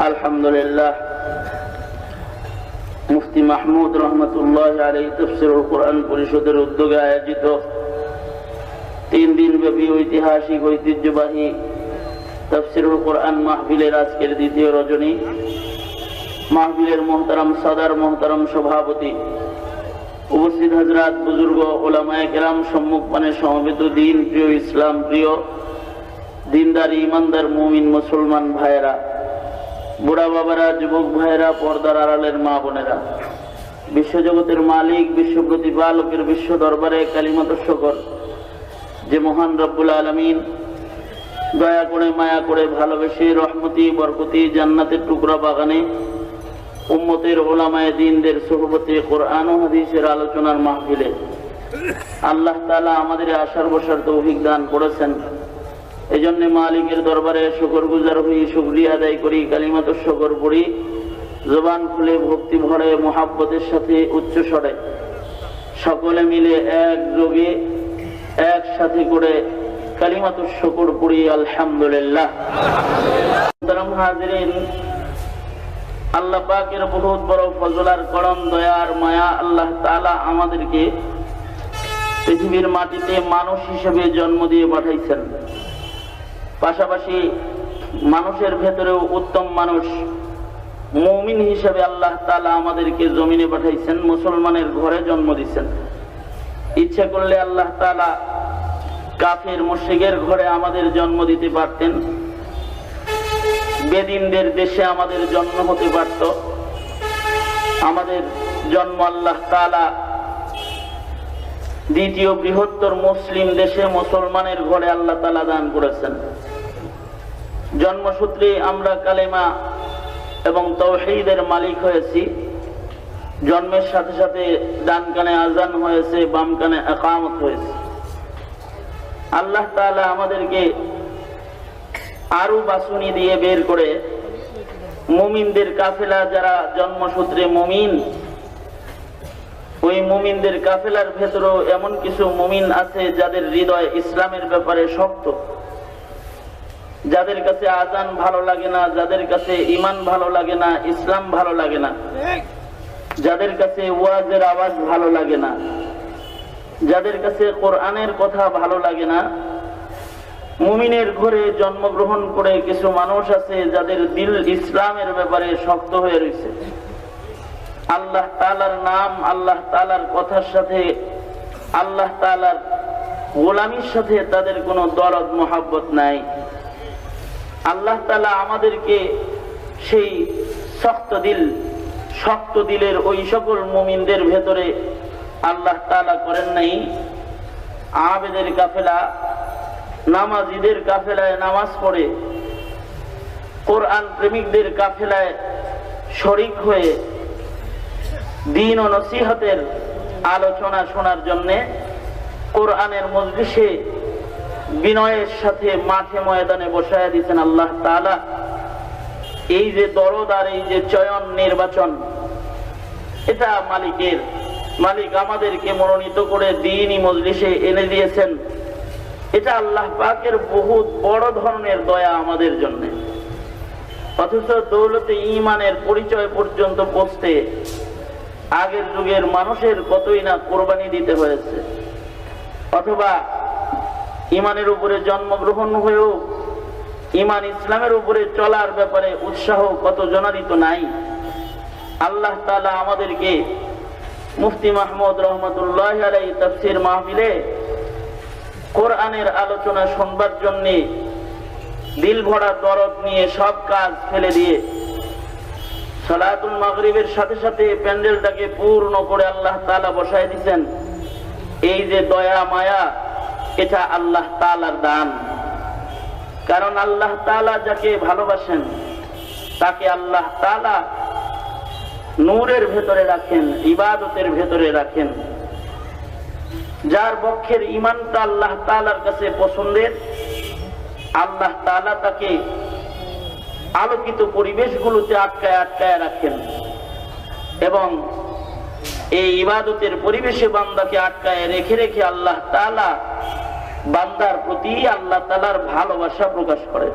আলহামদুলিল্লাহ। মুফতি মাহমুদ রহমতুল্লাহ আলাইহি তাফসীরুল কোরআন পরিষদের উদ্যোগে আয়োজিত 3 দিন ব্যাপী ঐতিহাসিক ঐতিহ্যবাহী তাফসীরুল কোরআন মাহফিলের আজকের দ্বিতীয় রজনী। মাহফিলের মোহতারাম সদর, মোহতারাম সভাপতি, উপস্থিত হযরত, বুজুর্গ, উলামায়ে কেরাম, সম্মুখপানে সমবেত দিন প্রিয়, ইসলাম প্রিয়, দিনদার, ইমানদার মুমিন মুসলমান ভাইয়েরা, বুড়া বাবারা, যুবক ভাইয়েরা, পর্দার আড়ালের মা বোনেরা, বিশ্বজগতের মালিক, বিশ্ব প্রতিপালকের বিশ্ব দরবারে কালিমাত শুকর যে মহান রব্বুল আলামিন দয়া করে, মায়া করে, ভালোবেসে, রহমতি বরকতি জান্নাতের টুকরা বাগানে উম্মতের উলামায়ে দ্বীনদের সুহবতে কোরআন ও হাদিসের আলোচনার মাহফিলে আল্লাহ তাআলা আমাদের আসার বসার তৌফিক দান করেছেন। এজন্য মালিকের দরবারে শুকরগুজার হই, শুকরিয়া আদায় করি, কালিমাত শুকর পড়ি, জবান খুলে ভক্তি ভরে মুহাব্বতের সাথে উচ্চ স্বরে সকলে মিলে একযোগে একসাথে করে কালিমাত শুকর পড়ি আলহামদুলিল্লাহ। মুহতারাম হাজিরিন, আল্লাহ পাকের বহুত বড় ফজল আর করম, দয়া আর মায়া, আল্লাহ তাআলা আমাদেরকে পৃথিবীর মাটিতে মানুষ হিসেবে জন্ম দিয়ে পাঠাইছেন। পাশাপাশি মানুষের ভেতরেও উত্তম মানুষ মুমিন হিসেবে আল্লাহ তাআলা আমাদেরকে জমিনে পাঠাইছেন, মুসলমানের ঘরে জন্ম দিয়েছেন। ইচ্ছা করলে আল্লাহ তাআলা কাফের মুশরিকের ঘরে আমাদের জন্ম দিতে পারতেন, বেদিনদের দেশে আমাদের জন্ম হতে পারত। আমাদের জন্ম আল্লাহ তাআলা দ্বিতীয় বৃহত্তর মুসলিম দেশে মুসলমানের ঘরে আল্লাহ তাআলা দান করেছেন। জন্মসূত্রে আমরা কালেমা এবং তাওহীদের মালিক হয়েছি। জন্মের সাথে সাথে ডান কানে আজান হয়েছে, বাম কানে ইকামত হয়েছে। আল্লাহ তাআলা আমাদেরকে আরো বাছুনি দিয়ে বের করে মুমিনদের কাফেলা, যারা জন্মসূত্রে মুমিন, ওই মুমিনদের কাফেলার ভেতরেও এমন কিছু মুমিন আছে যাদের হৃদয় ইসলামের ব্যাপারে শক্ত, যাদের কাছে আজান ভালো লাগে না, যাদের কাছে ঈমান ভালো লাগে না, ইসলাম ভালো লাগে না, যাদের কাছে ওয়াজের আওয়াজ ভালো লাগে না, যাদের কাছে কোরআনের কথা ভালো লাগে না। মুমিনের ঘরে জন্মগ্রহণ করে কিছু মানুষ আছে যাদের দিল ইসলামের ব্যাপারে শক্ত হয়ে রয়েছে। আল্লাহ তাআলার নাম, আল্লাহ তাআলার কথার সাথে, আল্লাহ তাআলার গোলামির সাথে তাদের কোনো দরদ মোহাব্বত নাই। আল্লাহ তাআলা আমাদেরকে সেই শক্ত দিলের ওই সকল মুমিনদের ভেতরে আল্লাহ তাআলা করেন নাই আবেদের কাফেলা, নামাজীদের কাফেলায় নামাজ পড়ে, কোরআন প্রেমিকদের কাফেলায় শরীক হয়ে দ্বীন ও নসিহতের আলোচনা শোনার জন্য কোরআনের মজলিসে বিনয়ের সাথে মাঠে ময়দানে বসায় দিয়েছেন আল্লাহ তাআলা। এই যে দরদ আর এই যে চয়ন নির্বাচন, এটা মালিক আমাদেরকে মনোনীত করে দ্বীনি মজলিসে এনে দিয়েছেন। এটা আল্লাহ পাকের বহুত বড় ধরনের দয়া আমাদের জন্য। অথচ দৌলতে ঈমানের পরিচয় পর্যন্ত পৌঁছতে আগের যুগের মানুষের কতই না কোরবানি দিতে হয়েছে, অথবা ঈমানের উপরে জন্মগ্রহণ হয়েও ঈমান ইসলামের উপরে চলার ব্যাপারে উৎসাহ কত জনারিত নাই। আল্লাহ তাআলা আমাদেরকে মুফতি মাহমুদ রহমতুল্লাহ আলাইহি তাফসীর মাহফিলে কোরআনের আলোচনা শুনবার জন্য দিল ভরা দরদ নিয়ে সব কাজ ফেলে দিয়ে সালাতুল মাগরিবের সাথে সাথে প্যান্ডেলটাকে পূর্ণ করে আল্লাহ তাআলা বসায় দিয়েছেন। এই যে দয়া মায়া, এটা আল্লাহ তাআলার দান। কারণ আল্লাহ তাআলা যাকে ভালোবাসেন তাকে আল্লাহ তাআলা নূরের ভেতরে রাখেন, ইবাদতের ভেতরে রাখেন। যার পক্ষের ঈমানটা আল্লাহ তাআলার কাছে পছন্দের, আল্লাহ তাআলা তাকে আলোকিত পরিবেশগুলোতে আটকায় রাখেন এবং এই ইবাদতের পরিবেশে বান্দাকে আটকায় রেখে আল্লাহ তাআলা বান্দার প্রতি আল্লাহ তাআলার ভালোবাসা প্রকাশ করেন।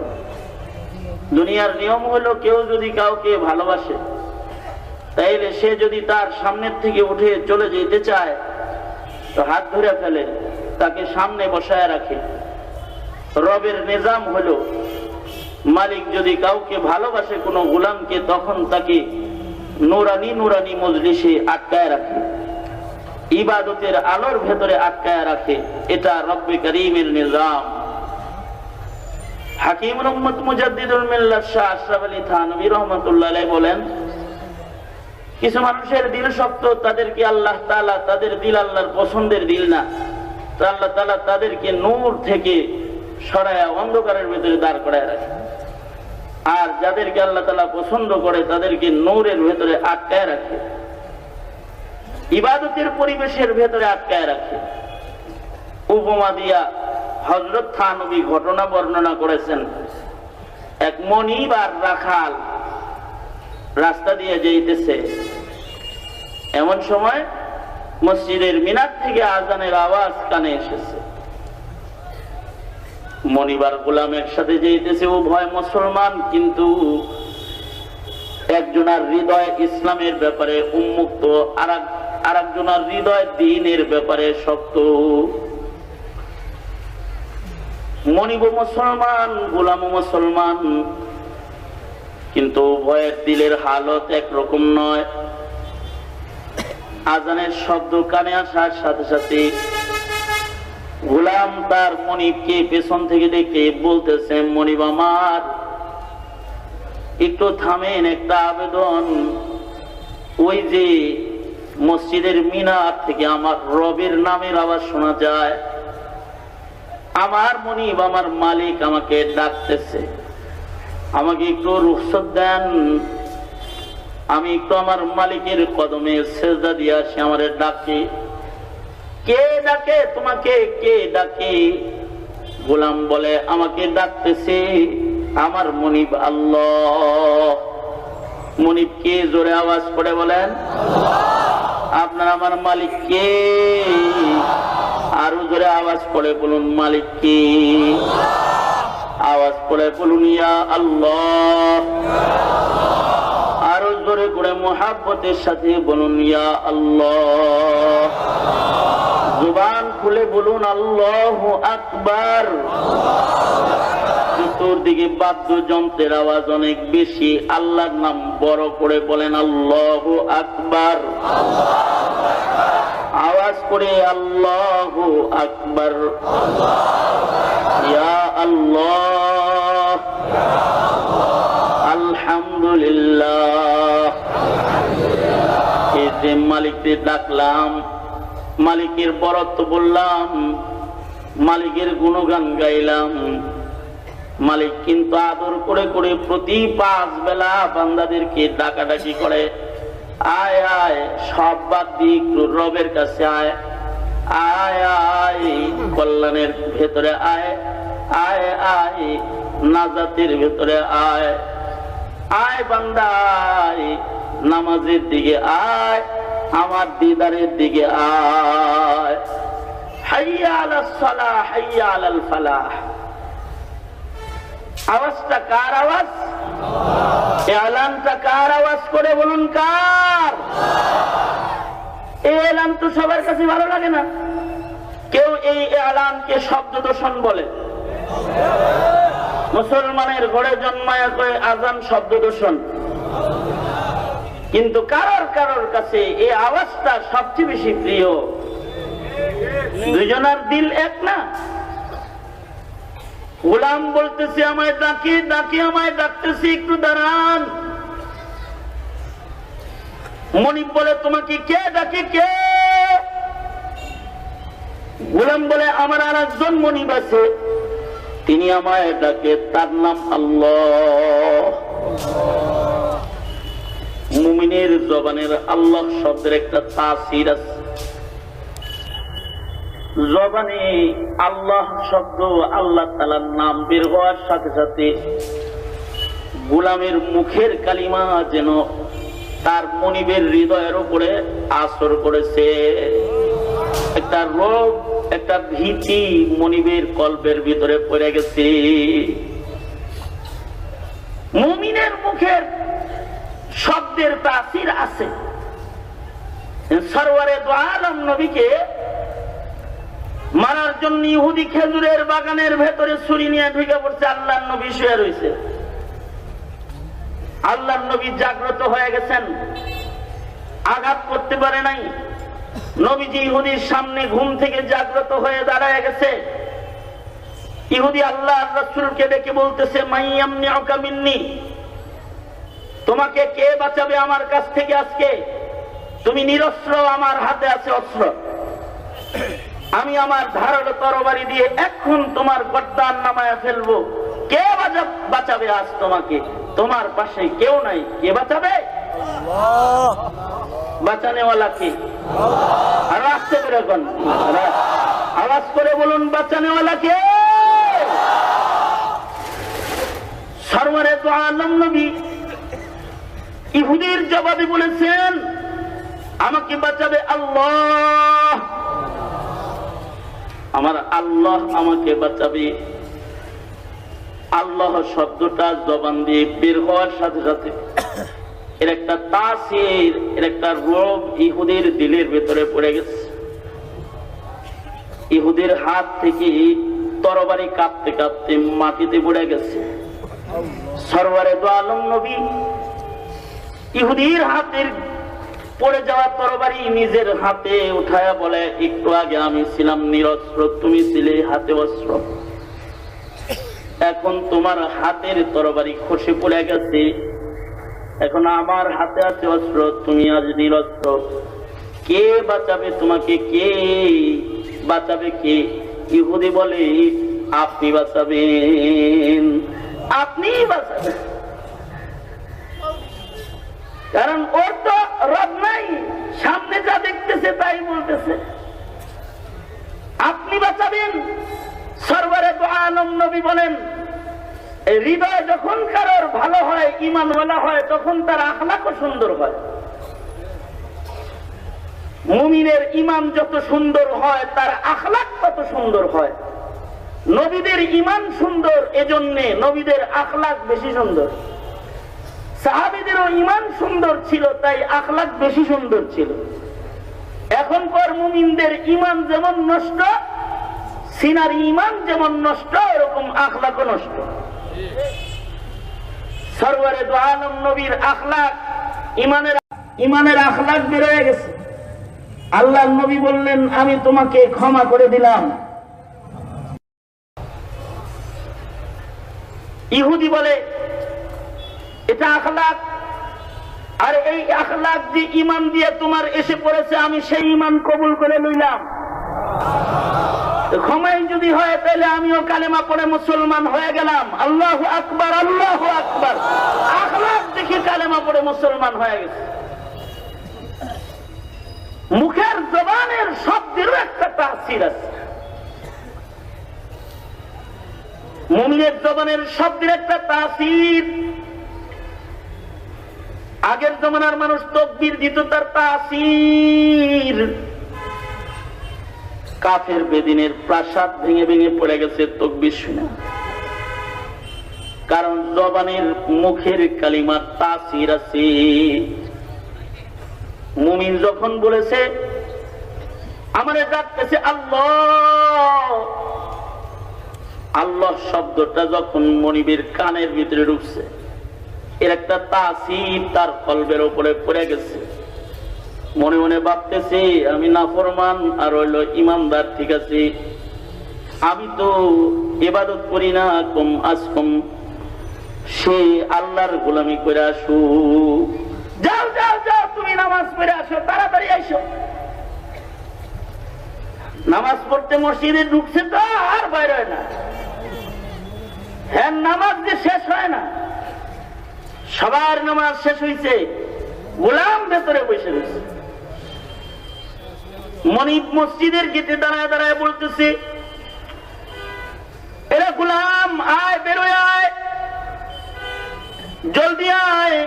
দুনিয়ার নিয়ম হলো কেউ যদি কাউকে ভালোবাসে তাইলে সে যদি তার সামনের থেকে উঠে চলে যেতে চায় তো হাত ধরে ফেলে, তাকে সামনে বসায় রাখে। রবের নিজাম হলো মালিক যদি কাউকে ভালোবাসে কোনো গোলামকে, তখন তাকে নুরানি নুরানি মজলিসে আটকায় রাখে, ইবাদতের আলোর ভেতরে আটকায় রাখে। এটা রব্বে করিমের নিজাম। হাকিম রহমত মুজাদ্দিদুল মিল্লাত শাহ আশরাফ আলী থানভী রাহমাতুল্লাহ আলাইহি বলেন, কিছু মানুষের দিল শক্ত, তাদেরকে আল্লাহ তাআলা, তাদের দিল আল্লাহর পছন্দের দিল না, তো আল্লাহ তাআলা তাদেরকে নূর থেকে সরায়া অন্ধকারের ভিতরে দাঁড় করায় রাখে। আর যাদেরকে আল্লাহ তাআলা পছন্দ করে তাদেরকে নূরের ভেতরে আটকায় রাখে, ইবাদতের পরিবেশের ভেতরে আটকায় রাখে। উপমা দিয়া হযরত থানভী ঘটনা বর্ণনা করেছেন। এক মনিব আর রাখাল রাস্তা দিয়ে যাইতেছে, এমন সময় মসজিদের মিনার থেকে আজানের আওয়াজ কানে এসেছে। মনিব আর গোলাম একসাথে যাইতেছে, উভয় মুসলমান, কিন্তু একজনের হৃদয় ইসলামের ব্যাপারে উন্মুক্ত, আর একজনের হৃদয় দ্বীনের ব্যাপারে শক্ত। মনিব মুসলমান, গোলাম মুসলমান, কিন্তু উভয়ের দিলের হালত একরকম নয়। আজানের শব্দ কানে আসার সাথে সাথে গোলাম তার মনিবকে পেছন থেকে দেখে বলতেছে, মনিব আমার, একটু থামেন, একটা আবেদন। ওই যে মসজিদের মিনার থেকে আমার রবের নামের আওয়াজ শোনা যায়, আমার মনিব, আমার মালিক আমাকে ডাকতেছে, আমাকে একটু রুখসত দেন, আমি একটু আমার মালিকের কদমে সেজদা দিয়ে আসি। আমারে ডাকে। কে ডাকে তোমাকে? কে ডাকে? গোলাম বলে, আমাকে ডাকতেছে আমার মনিব আল্লাহ। মনিব কে? জোরে আওয়াজ করে বলেন, আপনার আমার মালিক কে? আরো জোরে আওয়াজ করে বলুন, মালিক কে? আওয়াজ করে বলুন, ইয়া আল্লাহ। আরো জোরে করে মুহাব্বতের সাথে বলুন, ইয়া আল্লাহ। জুবান খুলে বলুন, আল্লাহু আকবার। চতুর্দিকে বাদ্যযন্ত্রের আওয়াজ অনেক বেশি, আল্লাহর নাম বড় করে বলেন, আল্লাহু আকবার। আওয়াজ করে আল্লাহু আকবার, ইয়া আল্লাহ, আলহামদুলিল্লাহ। এই যে মালিককে ডাকলাম, মালিকের বরত্ব বললাম, মালিকের গুণগান গাইলাম। মালিক কিন্তু আদর করে করে প্রতি 5 বেলা বান্দাদেরকে ডাকাডাকি করে, আয় আয়, সব বাদ দিয়ে একটু রবের কাছে আয়, আয় আয়, কল্যাণের ভেতরে আয়, আয় আয়, নাজাতের ভেতরে আয়, আয় বান্দা আয়, নামাজের দিকে আয়, আমার দিদারের দিকে আয়। হাইয়া আলাস সালাহ, হাইয়া আলাল ফালাহ। আওয়াজটা কার আওয়াজ? এলানটা কার আওয়াজ করে বলুন, কার? এই এলান তো সবার কাছে ভালো লাগে না। কেউ এই এলানকে শব্দ দূষণ বলে। মুসলমানের ঘরে জন্মায় কয় আজান শব্দ দূষণ, কিন্তু কারোর কারোর কাছে এই আওয়াজটা সবচেয়ে বেশি প্রিয়। দুজনের দিল এক না। গোলাম বলতেছে, আমায় ডাকি ডাকি, আমায় ডাকতেছি, একটু দাঁড়ান। মনিব বলে, তোমাকে কে ডাকে? কে? গোলাম বলে, আমার আর একজন মনিব আছে, তিনি আমায় ডাকে, তার নাম আল্লাহ। মুমিনের জবানের আল্লাহ শব্দের একটা তাসির আছে। জবানে আল্লাহ শব্দ, আল্লাহ তাআলার নাম বের হওয়ার সাথে সাথে গোলামের মুখের কালিমা যেন তার মনিবের হৃদয়ের উপরে আসর করেছে। একটা রোগ, একটা ভীতি মনিবের কল্পের ভিতরে পড়ে গেছে। মুমিনের মুখের শব্দের তাসির আছে। সরওয়ারে দো আলম নবীকে মারার জন্য ইহুদি খেজুরের বাগানের ভেতরে ছুরি নিয়ে ঢুকে পড়ছে, আল্লাহর নবী শুয়ে রয়েছে। আল্লাহর নবী জাগ্রত হয়ে গেছেন, আঘাত করতে পারে নাই। নবীজি ইহুদির সামনে ঘুম থেকে জাগ্রত হয়ে দাঁড়ায় গেছে। ইহুদি আল্লাহর রাসূলকে ডেকে বলতেছে, মাইয়ামনিউকা মিন্নি, তোমাকে কে বাঁচাবে আমার কাছ থেকে? আজকে তুমি নিরস্ত্র, আমার হাতে আছে অস্ত্র। আমি আমার ধারালো তরবারি দিয়ে এখন তোমার গর্দান নামায় ফেলবো। কে বাঁচাবে আজ তোমাকে? তোমার পাশে কেউ নাই, কে বাঁচাবে? বাঁচানেওয়ালা কে? আর আসতে করে কোন আওয়াজ করে বলুন, বাঁচানেওয়ালা কে? সরওয়ারে দো আলম নবী ইহুদির জবাবে বলেছেন, আমাকে বাঁচাবে আল্লাহ, আমার আল্লাহ আমাকে বাঁচাবে। আল্লাহ শব্দটা জবান দিয়ে বের হওয়ার সাথে সাথে এর একটা তাসির, এর একটা রোগ ইহুদির দিলের ভেতরে পড়ে গেছে। ইহুদির হাত থেকে তরবারি কাঁপতে কাঁপতে মাটিতে পড়ে গেছে। সরওয়ারে দো আলম নবী ইহুদির হাতের পড়ে যাওয়া তরবারি নিজের হাতে উঠায়া বলে, একটু আগে আমি ছিলাম নিরস্ত্র, তুমি ছিলে হাতে অস্ত্র। এখন তোমার হাতের তরবারি খসে পড়ে গেছে, এখন আমার হাতে আছে অস্ত্র, তুমি আজ নিরস্ত্র। কে বাঁচাবে তোমাকে? কে বাঁচাবে? কে? ইহুদি বলে, আপনি বাঁচাবেন, আপনি বাঁচাবেন। কারণ ওর তো রব নাই, সামনে যা দেখতেছে তাই বলতেছে, আপনি বাঁচাবেন। সরওয়ারে দো আলম নবী বলেন, হৃদয় যখন কারোর ভালো হয়, ঈমানওয়ালা হয়, তখন তার আখলাকও সুন্দর হয়। মুমিনের ঈমান যত সুন্দর হয়, তার আখলাক তত সুন্দর হয়। নবীদের ঈমান সুন্দর, এজন্যে নবীদের আখলাক বেশি সুন্দর। সাহাবীদেরও ঈমান সুন্দর ছিল, তাই আখলাক বেশি সুন্দর ছিল। এখনকার মুমিনদের ঈমান যেমন নষ্ট, সিনার ঈমান যেমন নষ্ট, এরকম আখলাকও নষ্ট। সরওয়ারে দো আলম নবীর আখলাক, ঈমানের আখলাক বের হয়ে গেছে। আল্লাহর নবী বললেন, আমি তোমাকে ক্ষমা করে দিলাম। ইহুদি বলে, এটা আখলাক, আর এই আখলাক যে ঈমান দিয়ে তোমার এসে পড়েছে, আমি সেই ঈমান কবুল করে লইলাম। ক্ষমাই যদি হয় তাহলে আমিও কালেমা পড়ে মুসলমান হয়ে গেলাম। আল্লাহু আকবার, আল্লাহু আকবার। আখলাক দেখে কালেমা পড়ে মুসলমান হয়ে গেছে। মুখের জবানের শব্দেরও একটা তাসির আছে। মুমিনের জবানের শব্দের একটা তাসির। আগের জমানার মানুষ তাকবীর দিত, তার তাসির। কাফের বেদিনের প্রাসাদ ভেঙে ভেঙে পড়ে গেছে তাকবীর শুনে, কারণ জবানের মুখের কালিমার তাসির আছে। মুমিন যখন বলেছে, আমারে ডাকতেছে আল্লাহ, আল্লাহ শব্দটা যখন মনিবের কানের ভিতরে ঢুকছে, এর একটা তাসির তার কলবের উপরে পড়ে গেছে। মনে মনে ভাবতেছে, আমি নাফরমান আর হইল ইমানদার, ঠিক আছে, আমি তো ইবাদত করি না, কম আজ কম, সে আল্লাহর গোলামি করে আসু। যাও যাও যাও, তুমি নামাজ পড়ে আসো, তাড়াতাড়ি আইসো। নামাজ পড়তে মসজিদে ঢুকছে তো আর বাইরে হয় না। হ্যাঁ, নামাজ যে শেষ হয় না, সবার নামাজ শেষ হয়েছে, গোলাম ভেতরে বসে রয়েছে। মনিব মসজিদের গেটে দাঁড়ায় দাঁড়ায় বলতেছে, এরা গোলাম, আয়, বেরোয় আয়, জলদি আয়।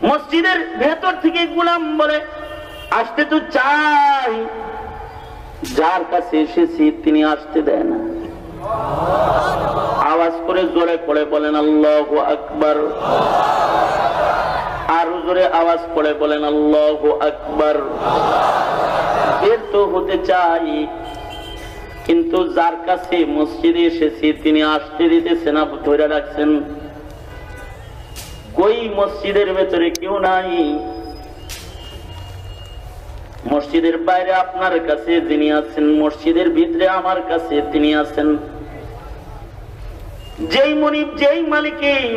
মসজিদের ভেতর থেকে গোলাম বলে, আসতে তো চাই, যার কাছে এসেছি তিনি আসতে দেয় না। আওয়াজ করে জোরে পড়ে বলেন আল্লাহু আকবার। আরো জোরে আওয়াজ করে বলেন আল্লাহু আকবার। বের তো হতে চাই, কিন্তু যার কাছে মসজিদে এসেছি তিনি আসতে দিতেছেন না, ধরে রাখছেন। কই মসজিদের ভেতরে কেউ নাই, মসজিদের বাইরে আপনার কাছে যিনি আছেন, মসজিদের ভিতরে আমার কাছে তিনি আছেন। যেই মনিব, যেই মালিকই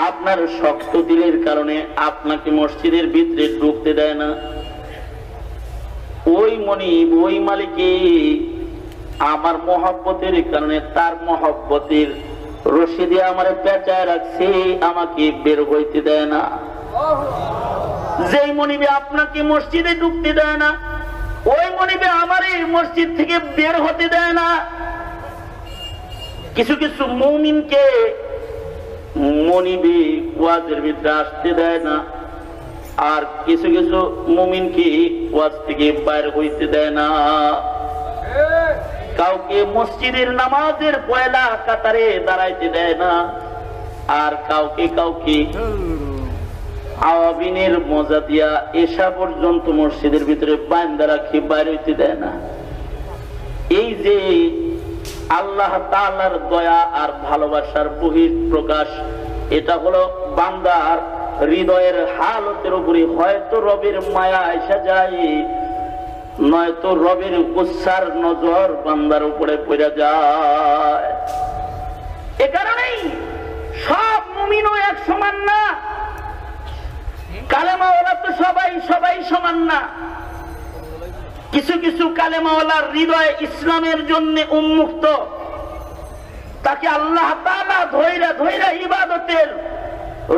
আপনার শক্ত দিলের কারণে আপনাকে মসজিদের ভিতরে ঢুকতে দেয় না, ওই মনিব, ওই মালিকই আমার মহব্বতের কারণে তার মহব্বতের রশি দিয়ে আমার পেঁচায় রাখছে, আমাকে বের হইতে দেয় না। যেই মনিবে আপনাকে মসজিদে ঢুকতে দেয় না, ওই মনিবে আমার এই মসজিদ থেকে বের হতে দেয় না। কিছু কিছু মুমিনকে মনিবে ওয়াজের ভিতরে আসতে দেয় না, আর কিছু কিছু মুমিনকে ওয়াজ থেকে বাইরে হইতে দেয় না। কাউকে মসজিদের নামাজের পয়লা কাতারে দাঁড়াইতে দেয় না, আর কাউকে কাউকে আওয়াবিনের মজা দিয়া এসা পর্যন্ত মসজিদের ভিতরে বান্দা রাখি বাইরে হইতে দেয় না। এই যে আল্লাহ তাআলার দয়া আর ভালোবাসার বহিঃপ্রকাশ, এটা হলো বান্দার হৃদয়ের হালতের উপরে হয়তো রবের মায়া এসে যায়, নয়তো রবের গুসার নজর বান্দার উপরে পড়ে যায়। এ কারণেই সব মুমিনও এক সমান না, কালেমাওয়ালা তো সবাই সমান না। কিছু কিছু কালেমাওয়ালার হৃদয় ইসলামের জন্য উন্মুক্ত, তাকে আল্লাহ তাআলা ধৈরা ধৈরা ইবাদতের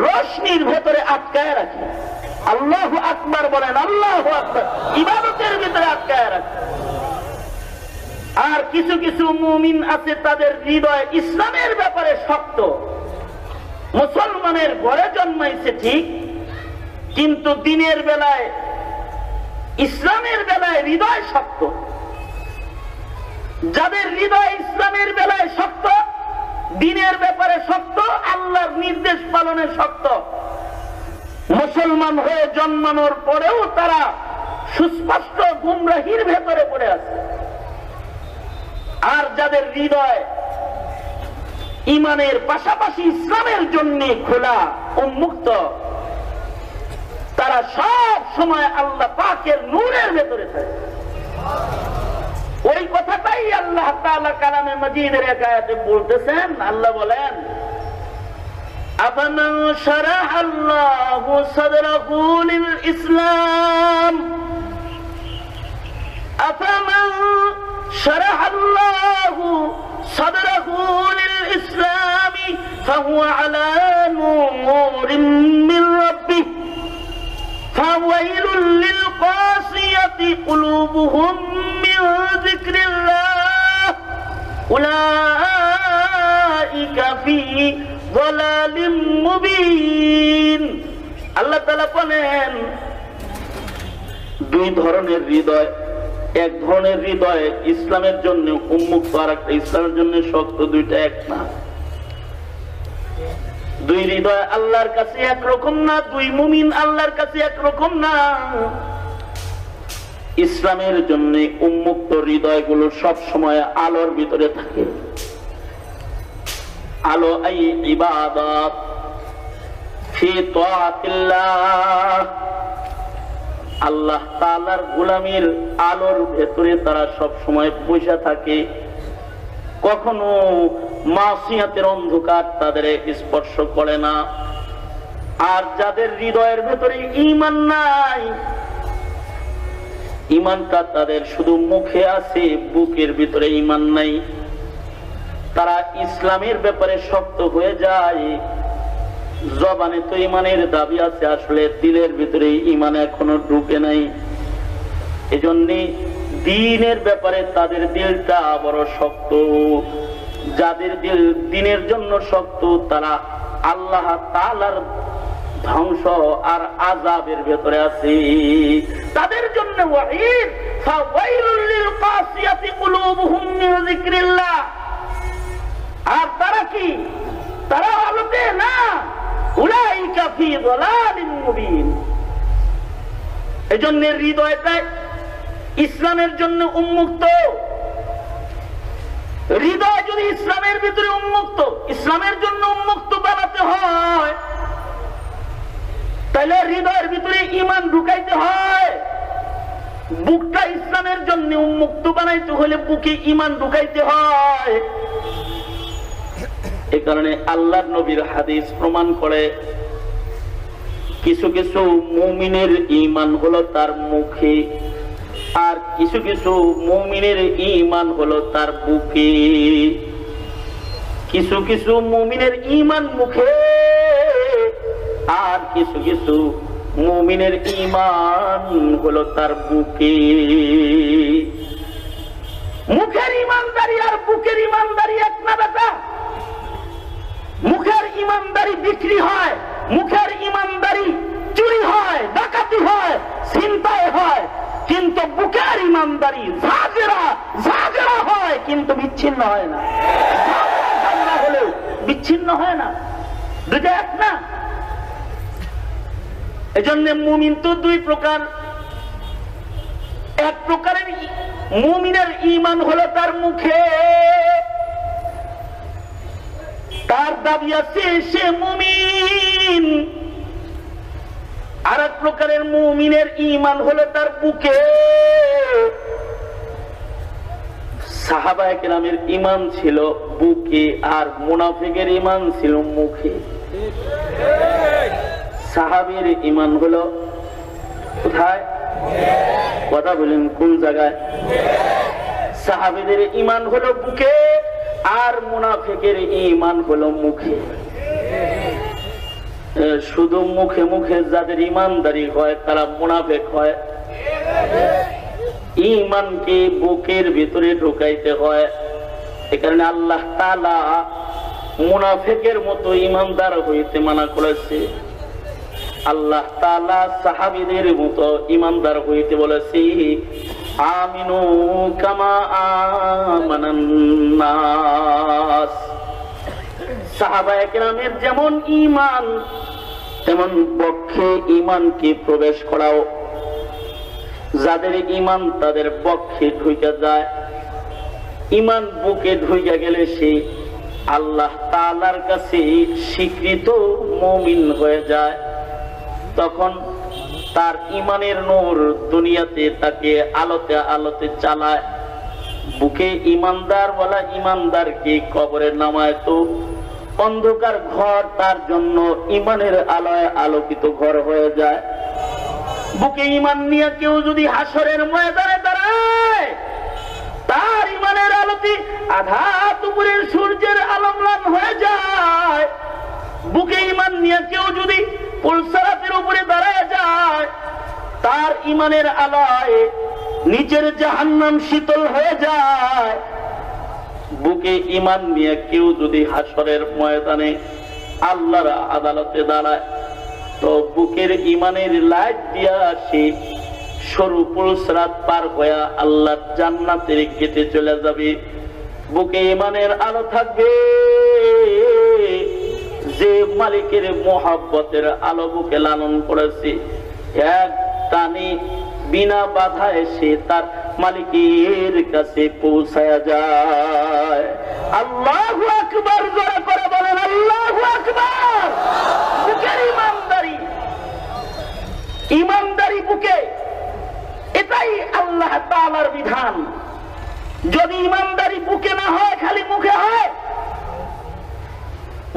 রোশনির ভেতরে আটকায় রাখে। আল্লাহু আকবার বলেন, আল্লাহু আকবার, ইবাদতের ভিতরে আটকায় রাখে। আর কিছু কিছু মুমিন আছে তাদের হৃদয় ইসলামের ব্যাপারে শক্ত, মুসলমানের ঘরে জন্মাইছে ঠিক, কিন্তু দিনের বেলায় ইসলামের বেলায় হৃদয় শক্ত। যাদের হৃদয় ইসলামের বেলায় শক্ত, দিনের ব্যাপারে শক্ত, আল্লাহর নির্দেশ পালনে শক্ত, মুসলমান হয়ে জন্মানোর পরেও তারা সুস্পষ্ট গুমরাহির ভেতরে পড়ে আছে। আর যাদের হৃদয় ইমানের পাশাপাশি ইসলামের জন্য খোলা, উন্মুক্ত, তারা সব সময় আল্লাহ পাকের নূরের ভেতরে থাকে। ওই কথাটাই আল্লাহ তাআলা কালামে মাজিদের এক আয়াতে বলতেছেন। আল্লাহ বলেন, আফামান শারাহাল্লাহু সাদরাহু লিল ইসলাম, আফামান শারাহাল্লাহু সাদরাহু লিল ইসলাম ফাহুয়া আলা নূরিন মির রাব্বিহি ফাওয়াইলুল লিল কাসিয়াতি কুলুবুহুম মিন যিকরিল্লাহ উলাইকা ফি যালালিম মুবিন। আল্লাহ তাআলা বলেন, দুই ধরনের হৃদয়, এক ধরনের হৃদয় ইসলামের জন্য উন্মুক্ত, আর একটা ইসলামের জন্য শক্ত, দুইটা এক না। দুই হৃদয় আল্লাহর কাছে একরকম না, দুই মুমিন আল্লাহর কাছে একরকম না। ইসলামের জন্য উন্মুক্ত হৃদয়গুলো সব সময় আলোর ভিতরে থাকে। আলো আই ইবাদত ফি তাআতিল্লাহ, আল্লাহ তাআলার গোলামির আলোর ভেতরে তারা সব সময় বসে থাকে। কখনো মাসিয়াতের অন্ধকার তাদের স্পর্শ করে না। আর যাদের হৃদয়ের ভেতরে ঈমান নাই, ঈমানটা তাদের শুধু মুখে আছে, বুকের ভিতরে ঈমান নাই, তারা ইসলামের ব্যাপারে শক্ত হয়ে যায়। জবানে তো ঈমানের দাবি আছে, আসলে দিলের ভিতরে ঈমান এখনো ঢুকে নাই। এজন্য দ্বীনের ব্যাপারে তাদের দিলটা বড় শক্ত। যাদের দিল দ্বীনের জন্য শক্ত, তারা আল্লাহ তাআলার ধ্বংস আর আযাবের ভেতরে আছে। তাদের জন্য ওয়াঈদ, ফাওয়াইলুল লিল কাসিয়াতি কুলুবুহুম মিন যিকরিল্লাহ, আর তারা কি? তারা আলোতে না, উলাইকা ফি যালালিন মুবিন। এজন্য হৃদয়টা ইসলামের জন্য উন্মুক্ত। হৃদয় যদি ইসলামের ভিতরে উন্মুক্ত, ইসলামের জন্য উন্মুক্ত বানাতে হয়, তাহলে হৃদয়ের ভিতরে ঈমান ঢুকাইতে হয়। বুকটা ইসলামের জন্য উন্মুক্ত বানাইতে হলে বুকে ঈমান ঢুকাইতে হয়। এই কারণে আল্লাহর নবীর হাদিস প্রমাণ করে, কিছু কিছু মুমিনের ঈমান হলো তার মুখে, আর কিছু কিছু মুমিনের ঈমান হলো তার বুকে। কিছু কিছু মুমিনের ঈমান মুখে, আর কিছু কিছু মুমিনের ঈমান হলো তার বুকে। মুখের ঈমানদারি আর বুকের ঈমানদারি এক না বেটা। মুখের ঈমানদারি বিক্রি হয়, মুখের ঈমানদারি চুরি হয়, ডাকাতি হয়, ছিনতাই হয়, কিন্তু বুকের ঈমানদারি ঝাগড়া ঝাগড়া হয়, কিন্তু বিচ্ছিন্ন হয় না। ঝাগড়া হলেও বিচ্ছিন্ন হয় না, দুটো এক না। এজন্য মুমিন তো দুই প্রকার। এক প্রকারের মুমিনের ঈমান হলো তার মুখে, তার দাবি আছে সে মুমিন। আর এক প্রকারের মুমিনের ঈমান হলো তার বুকে। সাহাবায়ে কেরামের ঈমান ছিল বুকে, আর মুনাফিকের ঈমান ছিল মুখে। সাহাবীর ঈমান হলো কোথায়? কথা বলেন কোন জায়গায়? সাহাবীদের ঈমান হলো বুকে, আর মুনাফিকের ঈমান হলো মুখে। শুধু মুখে মুখে যাদের ঈমানদারি হয় তারা মুনাফিক হয়। ঈমানকে বুকের ভিতরে ঢুকাইতে হয়। এই কারণে আল্লাহ তাআলা মুনাফিকের মতো ঈমানদার হইতে মানা করেছে। আল্লাহ তাআলা সাহাবীদের মতো ঈমানদার হইতে বলেছে, আমিনু কামা আমানান নাস। সাহাবায়ে কেরামের যেমন ঈমান, তেমন পক্ষে ঈমানকে প্রবেশ করাও। যাদের ঈমান তাদের পক্ষে ঢুকে যায়, ঈমান বুকে ঢুকে গেলে সে আল্লাহ তাআলার কাছে স্বীকৃত মুমিন হয়ে যায়। তখন তার ঈমানের নূর দুনিয়াতে তাকে আলোতে আলোতে চালায়। বুকে ঈমানদার বলা ঈমানদারকে কবরে নামায় তো অন্ধকার ঘর তার জন্য ঈমানের আলোয় আলোকিত ঘর হয়ে যায়। বুকে ঈমান নিয়ে কেউ যদি হাসরের ময়দানে দাঁড়ায়, তার ঈমানের আলোতে আধা দুপুরের সূর্যের আলো ম্লান হয়ে যায়। বুকে ঈমান নিয়ে কেউ যদি পুলসারাতের উপরে দাঁড়ায় যায়, তার ঈমানের আলোয় নিচের জাহান্নাম শীতল হয়ে যায়। বুকে ঈমান নিয়ে কেউ যদি হাসরের ময়দানে আল্লাহর আদালতে দাঁড়ায়, তো বুকের ঈমানের লাইট দিয়া সে সরু পুলসারাত পার হয়ে আল্লাহর জান্নাতের গেটে চলে যাবে। বুকে ঈমানের আলো থাকবে, যে মালিকের মোহাব্বতের আলো বুকে লালন করেছে, এক টানে বিনা বাধায় সে তার মালিকের কাছে পৌঁছায়া যায়। আল্লাহু আকবার, জোরে করে বলেন আল্লাহু আকবার। বুকের ঈমানদারি, ঈমানদারি বুকে, এটাই আল্লাহ তাআলার বিধান। যদি ঈমানদারি বুকে না হয়, খালি মুখে হয়,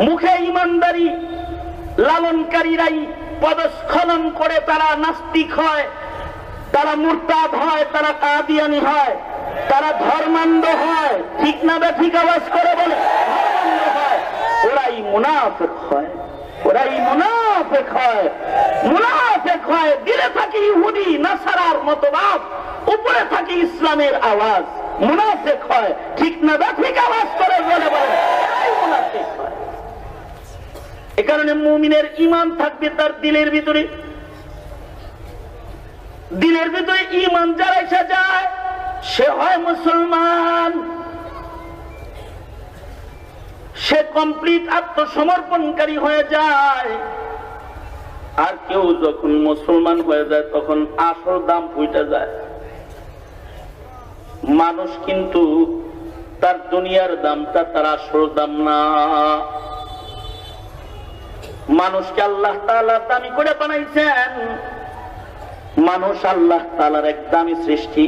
মুখে ঈমানদারি লালনকারীরাই পদস্খলন করে, তারা নাস্তিক হয়, তারা মুরতাদ হয়, তারা কাদিয়ানি হয়, তারা ধর্মান্ধ হয়। ঠিক না বে ঠিক? আওয়াজ করে বলে ধর্মান্ধ হয়। ওরাই মুনাফিক হয়, ওরাই মুনাফিক হয়, মুনাফিক হয়। দিলে থাকে ইহুদি নাসারার মতবাদ, উপরে থাকে ইসলামের আওয়াজ। মুনাফিক হয়। ঠিক না বে ঠিক? আওয়াজ করে বলে বলে ওরাই মুনাফিক হয়। এ কারণে মুমিনের ঈমান থাকবে তার দিলের ভিতরে। দিলের ভিতরে ঈমান যারা এসে যায়, সে হয় মুসলমান। সে কমপ্লিট আত্মসমর্পণকারী হয়ে যায়। আর কেউ যখন মুসলমান হয়ে যায় তখন আসল দাম ফুটে যায়। মানুষ কিন্তু তার দুনিয়ার দামটা তার আসল দাম না। মানুষকে আল্লাহ তাআলা দামি করে বানাইছেন। মানুষ আল্লাহ তাআলার এক দামি সৃষ্টি,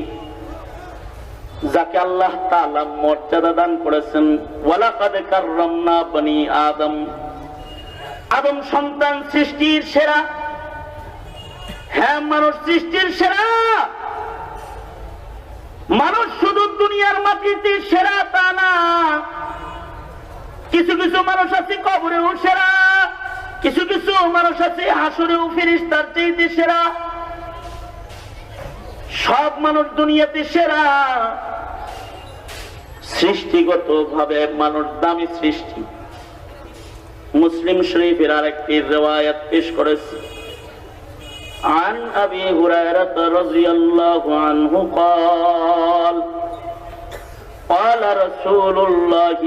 যাকে আল্লাহ তাআলা মর্যাদা দান করেছেন। ওয়ালাকাদ কাররামনা বনি আদম, আদম সন্তান সৃষ্টির সেরা। হ্যাঁ, মানুষ সৃষ্টির সেরা। মানুষ শুধু দুনিয়ার মাটিতে সেরা তা না, কিছু কিছু মানুষ আছে কবরেও সেরা, কিছু কিছু মানুষ আছে হাসরেও ফেরেশতার চাইতে সেরা। সব মানুষ দুনিয়াতে সেরা। সৃষ্টিগত ভাবে মানুষ দামি সৃষ্টি। মুসলিম শরীফের আরেকটি রিওয়ায়াত পেশ করেছে। عن أبي هريرة رضي الله عنه قال قال رسول الله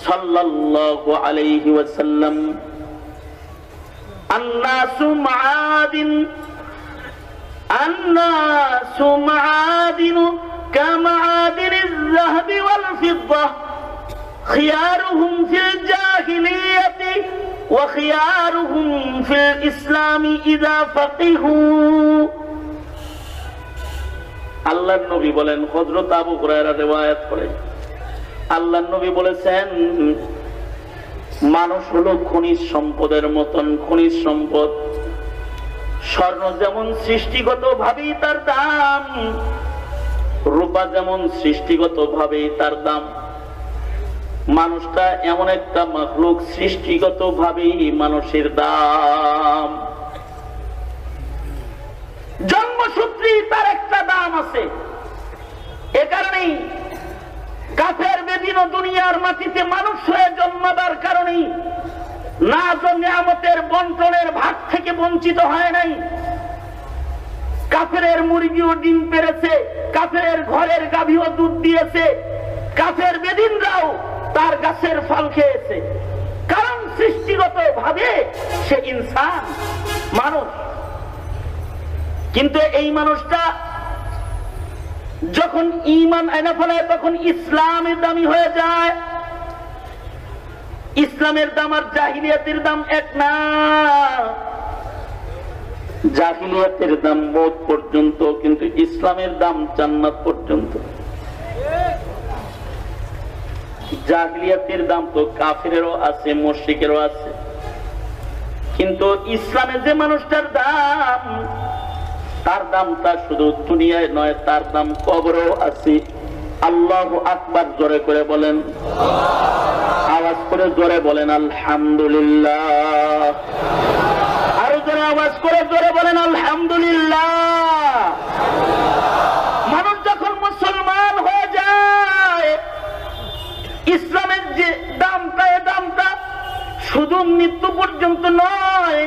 صلى الله عليه وسلم الناس معادن كمعادن الذهب والفضة خيارهم في الجاهلية وخيارهم في الإسلام إذا فقهوا। আল্লাহর নবী বলেন, হযরত আবু হুরায়রা রিওয়ায়াত করেন, আল্লাহর নবী বলেছেন, মানুষ হলো খনিজ সম্পদের মতন। খনিজ সম্পদ, স্বর্ণ যেমন সৃষ্টিগত ভাবেই তার দাম, রূপা যেমন সৃষ্টিগত ভাবেই তার দাম, মানুষটা এমন একটা মাখলুক, সৃষ্টিগত ভাবেই মানুষের দাম। জন্মসূত্রেই তার একটা দাম আছে। এ কারণেই কাফের বেদিন দুনিয়ার মাটিতে মানুষ হয়ে জন্মাবার কারণেই নাজ ও নিয়ামতের বন্টনের ভাগ থেকে বঞ্চিত হয় নাই। কাফেরের মুরগিও ডিম পেড়েছে, কাফেরের ঘরের গাভীও দুধ দিয়েছে, কাফের বেদিনরাও তার গাছের ফল খেয়েছে। কারণ সৃষ্টিগত ভাবে সে ইনসান, মানুষ। কিন্তু এই মানুষটা যখন ঈমান এনে ফেলে তখন ইসলামের দামি হয়ে যায়। ইসলামের দাম আর জাহিলিয়াতের দাম এক না। জাহিলিয়াতের দাম মওত পর্যন্ত, কিন্তু ইসলামের দাম জান্নাত পর্যন্ত। জাহিলিয়াতের দাম তো কাফিরেরও আছে, মুশরিকেরও আছে, কিন্তু ইসলামে যে মানুষটার দাম, তার দামটা শুধু দুনিয়ায় নয়, তার দাম কবরেও আছে। আল্লাহু আকবার জোরে করে বলেন, আওয়াজ করে জোরে বলেন আলহামদুলিল্লাহ। আরো জোরে আওয়াজ করে জোরে বলেন আলহামদুলিল্লাহ। মানুষ যখন মুসলমান হয়ে যায়, ইসলামের যে দামটা, এ দামটা শুধু মৃত্যু পর্যন্ত নয়,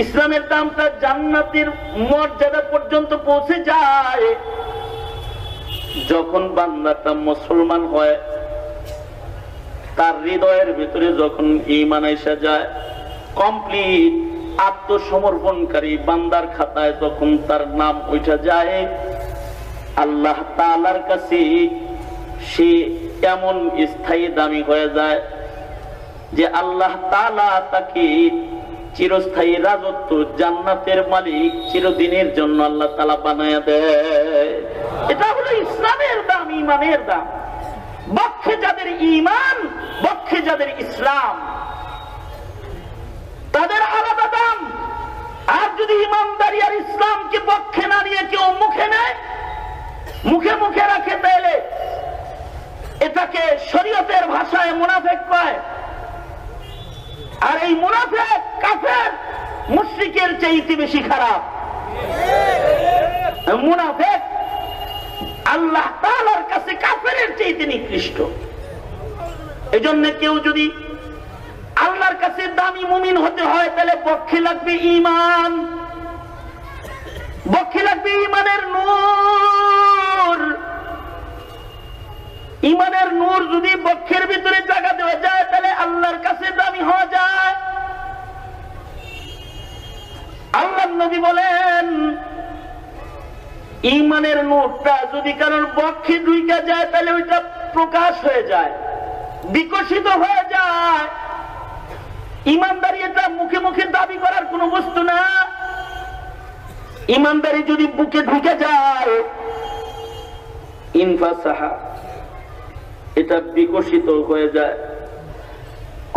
ইসলামের দামটা জান্নাতের মর্যাদা পর্যন্ত পৌঁছে যায়। যখন বান্দাটা মুসলমান হয়, তার হৃদয়ের ভিতরে যখন ঈমান এসে যায়, কমপ্লিট আত্মসমর্পণকারী বান্দার খাতায় যখন তার নাম উঠে যায়, আল্লাহ তাআলার কাছে সে এমন স্থায়ী দামি হয়ে যায় যে আল্লাহ তাআলা তাকে চিরস্থায়ী রাজত্ব, জান্নাতের মালিক চিরদিনের জন্য আল্লাহ তাআলা বানায়া দেয়। এটা হলো ইসলামের দাম, ঈমানের দাম। বক্ষে যাদের ঈমান, বক্ষে যাদের ইসলাম, তাদের আলাদা দাম। আর যদি ঈমানদারি আর ইসলামকে বক্ষে না নিয়ে কেউ মুখে নেয়, মুখে মুখে রাখে, তাহলে এটাকে শরীয়তের ভাষায় মুনাফিক কয়। আর এই মুনাফিক কাফের মুশরিকের চাইতে বেশি খারাপ। মুনাফিক আল্লাহ তাআলার কাছে কাফেরের চাইতে নিকৃষ্ট। এজন্য কেউ যদি আল্লাহর কাছে দামি মুমিন হতে হয়, তাহলে পক্ষে লাগবে ঈমান, পক্ষে লাগবে ঈমানের নূর। ইমানের নূর যদি বক্ষের ভিতরে জায়গা দেওয়া যায় তাহলে আল্লাহর কাছে দামি হওয়া যায়। আল্লাহর নবী বলেন ইমানের নূরটা যদি কারোর বক্ষে ঢুকে যায় তাহলে ওইটা প্রকাশ হয়ে যায়, বিকশিত হয়ে যায়। ইমানদারি এটা মুখে মুখে দাবি করার কোন বস্তু না। ইমানদারি যদি বুকে ঢুকে যায় ইনফাসাহা, এটা বিকশিত হয়ে যায়।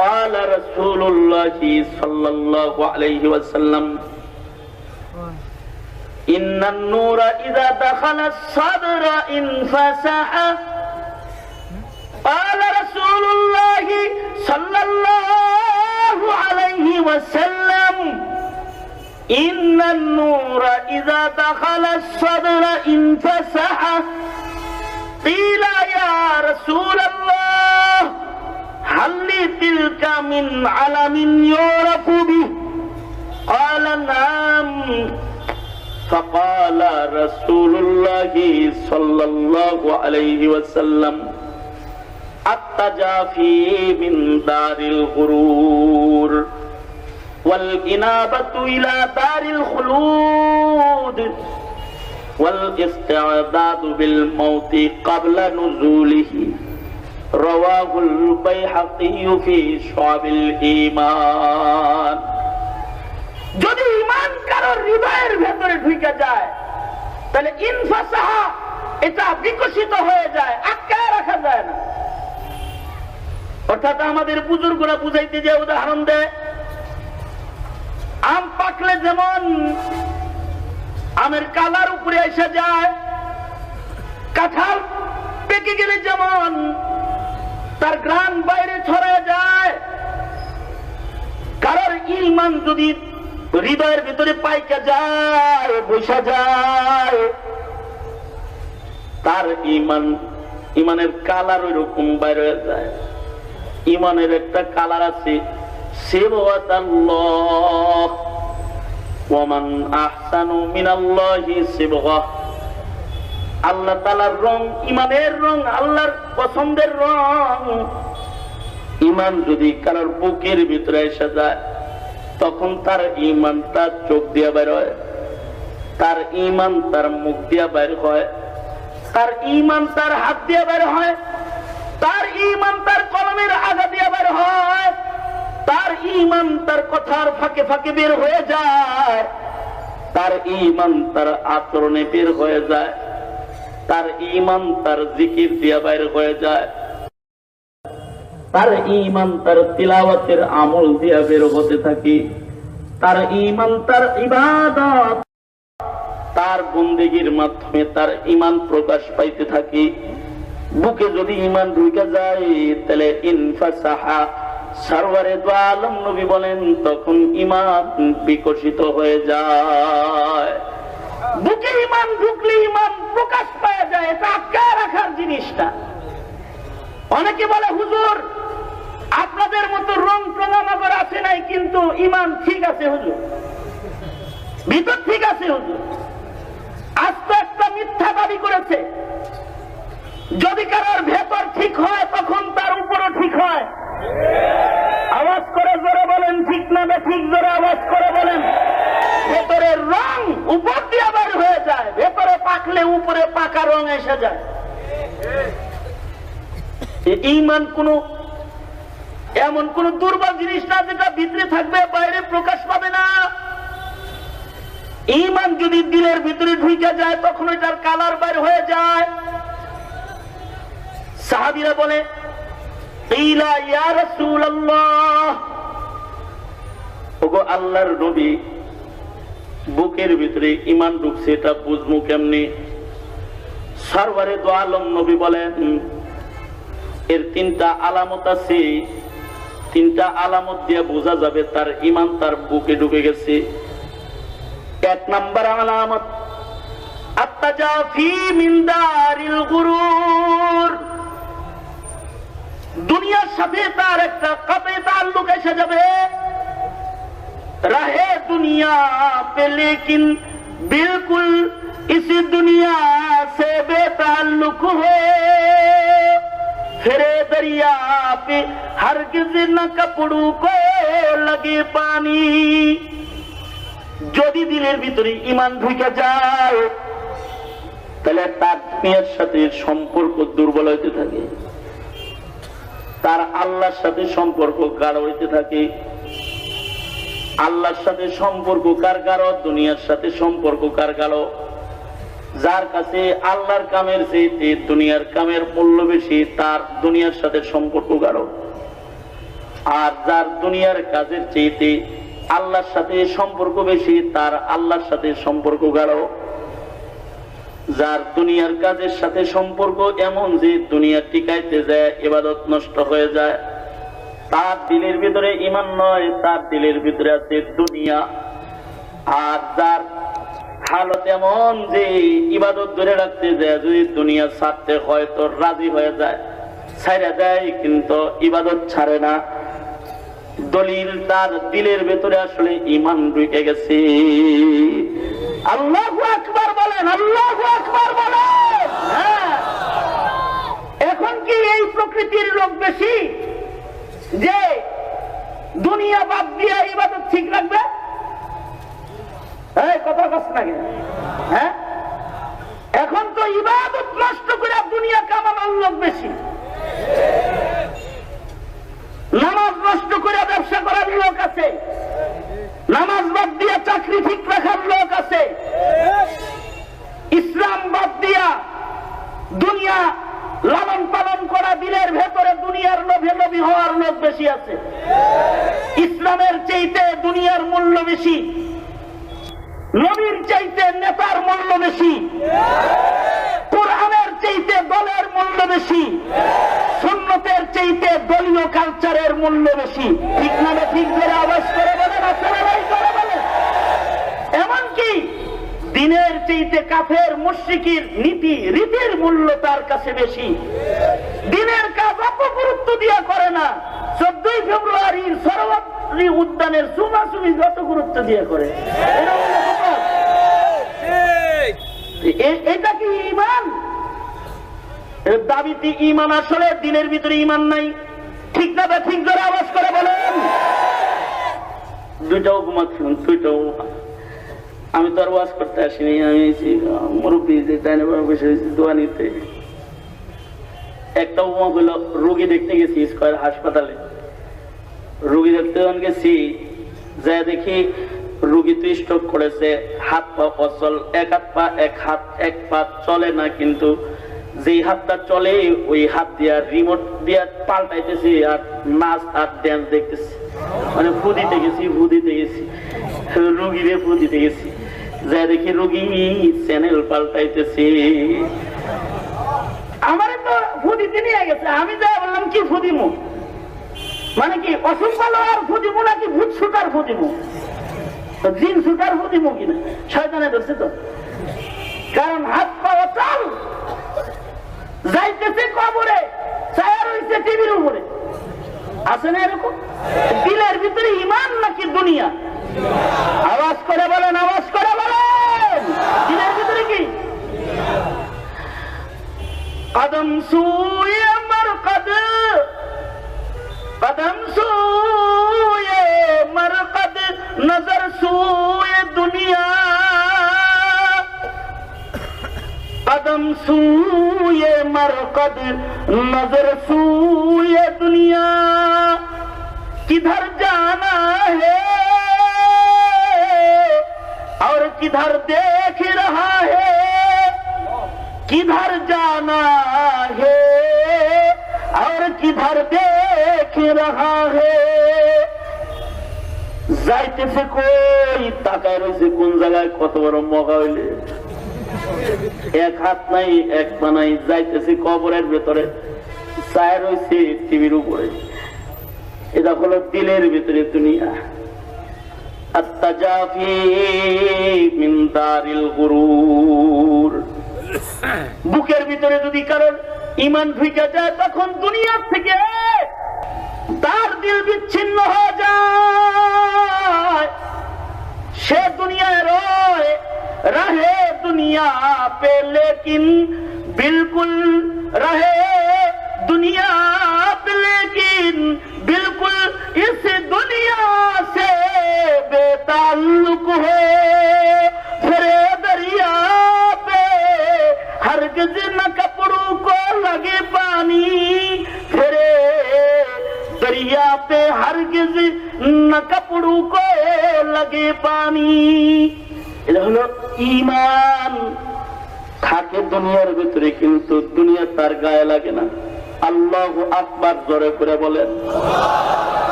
قال رسول الله صلى الله عليه وسلم إن النور إذا دخل الصدر انفسح قال رسول الله صلى الله عليه وسلم إن النور إذا دخل الصدر انفسح قيل يا رسول الله هل تلك من علم يعرف به قال نعم فقال رسول الله صلى الله عليه وسلم التجافي من دار الغرور والإنابة إلى دار الخلود والاستعداد بالموت قبل نزوله رواه البيهقي في شعب الإيمان। যদি ঈমান কারোর হৃদয়ের ভেতরে ঢুকে যায় তাহলে ইনফাসাহা, এটা বিকশিত হয়ে যায়, আটকায় রাখা যায় না। অর্থাৎ আমাদের বুজুর্গরা বুঝাইতে যে উদাহরণ দেয়, আম পাকলে যেমন আমের কালার উপরে এসে যায়, কাঁঠাল পেকে গেলে যেমন তার ঘ্রাণ বাইরে ছড়ে যায়, কারোর ঈমান যদি হৃদয়ের ভিতরে পাইকা যায়, বসা যায়, তার ইমানের কালার ওই রকম বাইরে হয়ে যায়। ইমানের একটা কালার আছে, সিবগাতাল্লাহ ওয়া মান আহসানু মিনাল্লাহি সিবগাহ। আল্লাহ তাআলার রং, ইমানের রং, আল্লাহর পছন্দের রং। ইমান যদি কারোর বুকের ভিতরে এসে যায় তখন তার ইমানটা চোখ দিয়া বের হয়, তার ইমান তার মুখ দিয়া বের হয়, তার ইমান তার হাত দিয়া বের হয়, তার ইমান তার কলমের আগা দিয়া বের হয়, তার ইমান তার কথার ফাঁকে ফাঁকে বের হয়ে যায়, তার ইমান তার আচরণে বের হয়ে যায়, তার ইমান তার জিকির দিয়া বের হয়ে যায়, তার ইমান তার তিলাওয়াতের আমল দিয়া বের হতে থাকে, তার ইমান তার ইবাদত, তার বন্দেগীর মাধ্যমে তার ইমান প্রকাশ পাইতে থাকে। বুকে যদি ইমান ঢুকে যায় তাহলে ইনফাসাহা, সরওয়ারে দু আলম নবী বলেন তখন ইমান বিকশিত হয়ে যায়। বুকে ইমান ঢুকলে ইমান প্রকাশ পাওয়া যায়, এটা আটকায় রাখার জিনিস না। অনেকে বলে হুজুর আপনাদের মতো রং প্রমাণাগর আছে নাই, কিন্তু ইমান ঠিক আছে হুজুর, ভিতর ঠিক আছে হুজুর। আজ তো একটা মিথ্যা দাবি করেছে। যদি কারোর ভেতর ঠিক হয় তখন তার উপরও ঠিক হয়। আওয়াজ করে জোরে বলেন ঠিক না ঠিক, জোরে আওয়াজ করে বলেন। ভেতরের রং উপর দিয়ে বের হয়ে যায়, ভেতরে পাকলে উপরে পাকা রং এসে যায়। ঈমান এমন কোন দুর্বল জিনিস না যেটা ভিতরে থাকবে বাইরে প্রকাশ পাবে না। ঈমান যদি দিলের ভিতরে ঢুকে যায় তখন এটার কালার বাইর হয়ে যায়। সাহাবীরা বলে ইলা ইয়া রাসূলুল্লাহ, ওগো আল্লাহর নবী, বুকের ভিতরে ঈমান ঢুকছে এটা বুঝবো কেমনে? সরওয়ারে দু আলম নবী বলেন এর তিনটা আলামত আছে, তিনটা আলামত দিয়ে বোঝা যাবে তার ঈমান তার বুকে ঢুকে গেছে। এক নাম্বার আলামত আত-তাজাফি মিন দারিল গুরুর, দুনিয়ার সাথে তার একটা কাতে তাল্লুক এসে যাবে। রাহে দুনিয়া পে লেকিন বিলকুল ইস দুনিয়া সে বেতাল্লুক হো, फिरे दरिया पे हरगिज न कपड़ू को लगे पानी। যদি দিলের ভিতরে ঈমান ঢুকে যায় তাহলে তার দুনিয়ার সাথে সম্পর্ক দুর্বল হইতে থাকে, তার আল্লাহর সাথে সম্পর্ক গাঢ় হইতে থাকে। আল্লাহর সাথে সম্পর্ক কার গাঢ়, দুনিয়ার সাথে সম্পর্ক কার গাঢ়? যার কাছে আল্লাহর কামের চাইতে দুনিয়ার কামের মূল্য বেশি, তার দুনিয়ার সাথে সম্পর্ক গাঢ়। আর যার দুনিয়ার কাজের চাইতে আল্লাহর সাথে সম্পর্ক বেশি, তার আল্লাহর সাথে সম্পর্ক গাঢ়। যার দুনিয়ার কাজের সাথে সম্পর্ক এমন যে দুনিয়া টিকাইতে যায়, ইবাদত নষ্ট হয়ে যায়, তার দিলের ভিতরে ঈমান নয়, তার দিলের ভিতরে আছে দুনিয়া। আর যার হালত এমন যে ইবাদত ধরে রাখতে যায়, যদি দুনিয়া ছাড়তে হয় তো রাজি হয়ে যায়, ছাইড়া দেয়, কিন্তু ইবাদত ছাড়ে না। দলিল তার দিলের ভেতরে আসলে ঈমান ঢুকে গেছে। আল্লাহু আকবার বলেন, আল্লাহু আকবার বলেন। হ্যাঁ, এখন কি এই প্রকৃতির লোক বেশি যে দুনিয়া বাদ দিয়ে ইবাদত ঠিক রাখবে? কথা কষ্ট লাগে। হ্যাঁ, এখন তো ইবাদত নষ্ট করে দুনিয়া কামানোর লোক বেশি, নামাজ নষ্ট করে ব্যবসা করার লোক আছে, নামাজ বাদ দিয়া চাকরি ঠিক রাখার লোক আছে, ইসলাম বাদ দিয়া দুনিয়া লালন পালন করা দিলের ভেতরে দুনিয়ার লোভে লোভী হওয়ার লোক বেশি আছে। ইসলামের চাইতে দুনিয়ার মূল্য বেশি, নবীর চাইতে নেতার মূল্য বেশি, কোরআনের চাইতে দলের মূল্য বেশি, সুন্নতের চাইতে দলীয় কালচারের মূল্য বেশি। ঠিক না? ঠিক করে আওয়াজ করে বলেন, করে বলেন। এমনকি দিনের চাইতে কাফের মুশরিকির নীতি রীতির মূল্য তার কাছে বেশি। দিনের কাজ অত গুরুত্ব দিয়া করে না, 14 ফেব্রুয়ারির সরোবরী উদ্যানের চুমাচুমি যত গুরুত্ব দিয়ে করে। এটা কি ঈমান? দাবিতে ঈমান, আসলে দিলের ভিতরে ঈমান নাই। ঠিক না? ঠিক করে আওয়াজ করে বলেন। দুইটাও ঘুমাচ্ছেন, দুইটাও। আমি তো আর ওয়াজ করতে আসিনি, আমি মুরব্বী যে বসে হয়েছি দোয়া নিতে। একটা উপমা হইল, রোগী দেখতে গেছি স্কয়ার হাসপাতালে। রোগী দেখতে গেছি, যা দেখি রোগী তো স্ট্রোক করেছে, হাত পা অচল, এক হাত এক পা চলে না, কিন্তু যেই হাতটা চলে ওই হাত দিয়া রিমোট দিয়া পাল্টাইতেছি আর নাচ আর ড্যান্স দেখতেছি। মানে ফু দিতে গেছি রোগীরে ফু দিতে গেছি, যা দেখি রোগী চ্যানেল পাল্টাইতেছে। আমার তো ফু দিতে নিয়ে গেছে, আমি যা বললাম কি ফু দিমু, মানে কি অসুখ ভালো আর ফু দিমু নাকি ভূত ছুটার ফু দিমু, জিন ছুটার ফু দিমু কিনা, শয়তানে ধরছে তো। কারণ হাত পা অচল, যাইতেছে কবরে, ছায়া রয়েছে টিভির উপরে। আছে না এরকম? দিলের ভিতরে ঈমান নাকি দুনিয়া? আওয়াজ করে বলেন, আওয়াজ করে বলেন। দিলের ভিতরে কি? কদম সুয়ে মরকদ, কদম সুয়ে মরকদ, নজর সুয়ে দুনিয়া, कदम सूए मरकद नजर सूए दुनिया, किधर जाना है और किधर देख रहा है, किधर जाना है और किधर देख रहा है। যাইতেছে কই, তাকায় রয়েছে কোন জায়গায়, কত বড় মগা হইলে। এক হাত নাই, এক পা নাই, যাইতেছি কবরের ভেতরে, ছায়া রয়েছে টিভির উপরে। এটা হলো দিলের ভিতরে দুনিয়া। আত্তাজাফি মিন দারিল গুরুর। বুকের ভিতরে যদি কারোর ঈমান ঢুকে যায়, তখন দুনিয়ার থেকে তার দিল বিচ্ছিন্ন হয়ে যায়। সে দুনিয়ায় রয়, रहे दुनिया पे लेकिन बिल्कुल रहे दुनिया दुनिया लेकिन बिल्कुल इस दुनिया से बेताल्लुक हो फिरे दरिया पे हरगिज न कपड़ों को लगे पानी फिरे दरिया पे हरगिज न कपड़ों को लगे पानी এটা হলো ঈমান থাকে দুনিয়ার ভিতরে কিন্তু দুনিয়া তার গায়ে লাগে না আল্লাহু আকবার জোরে করে বলেন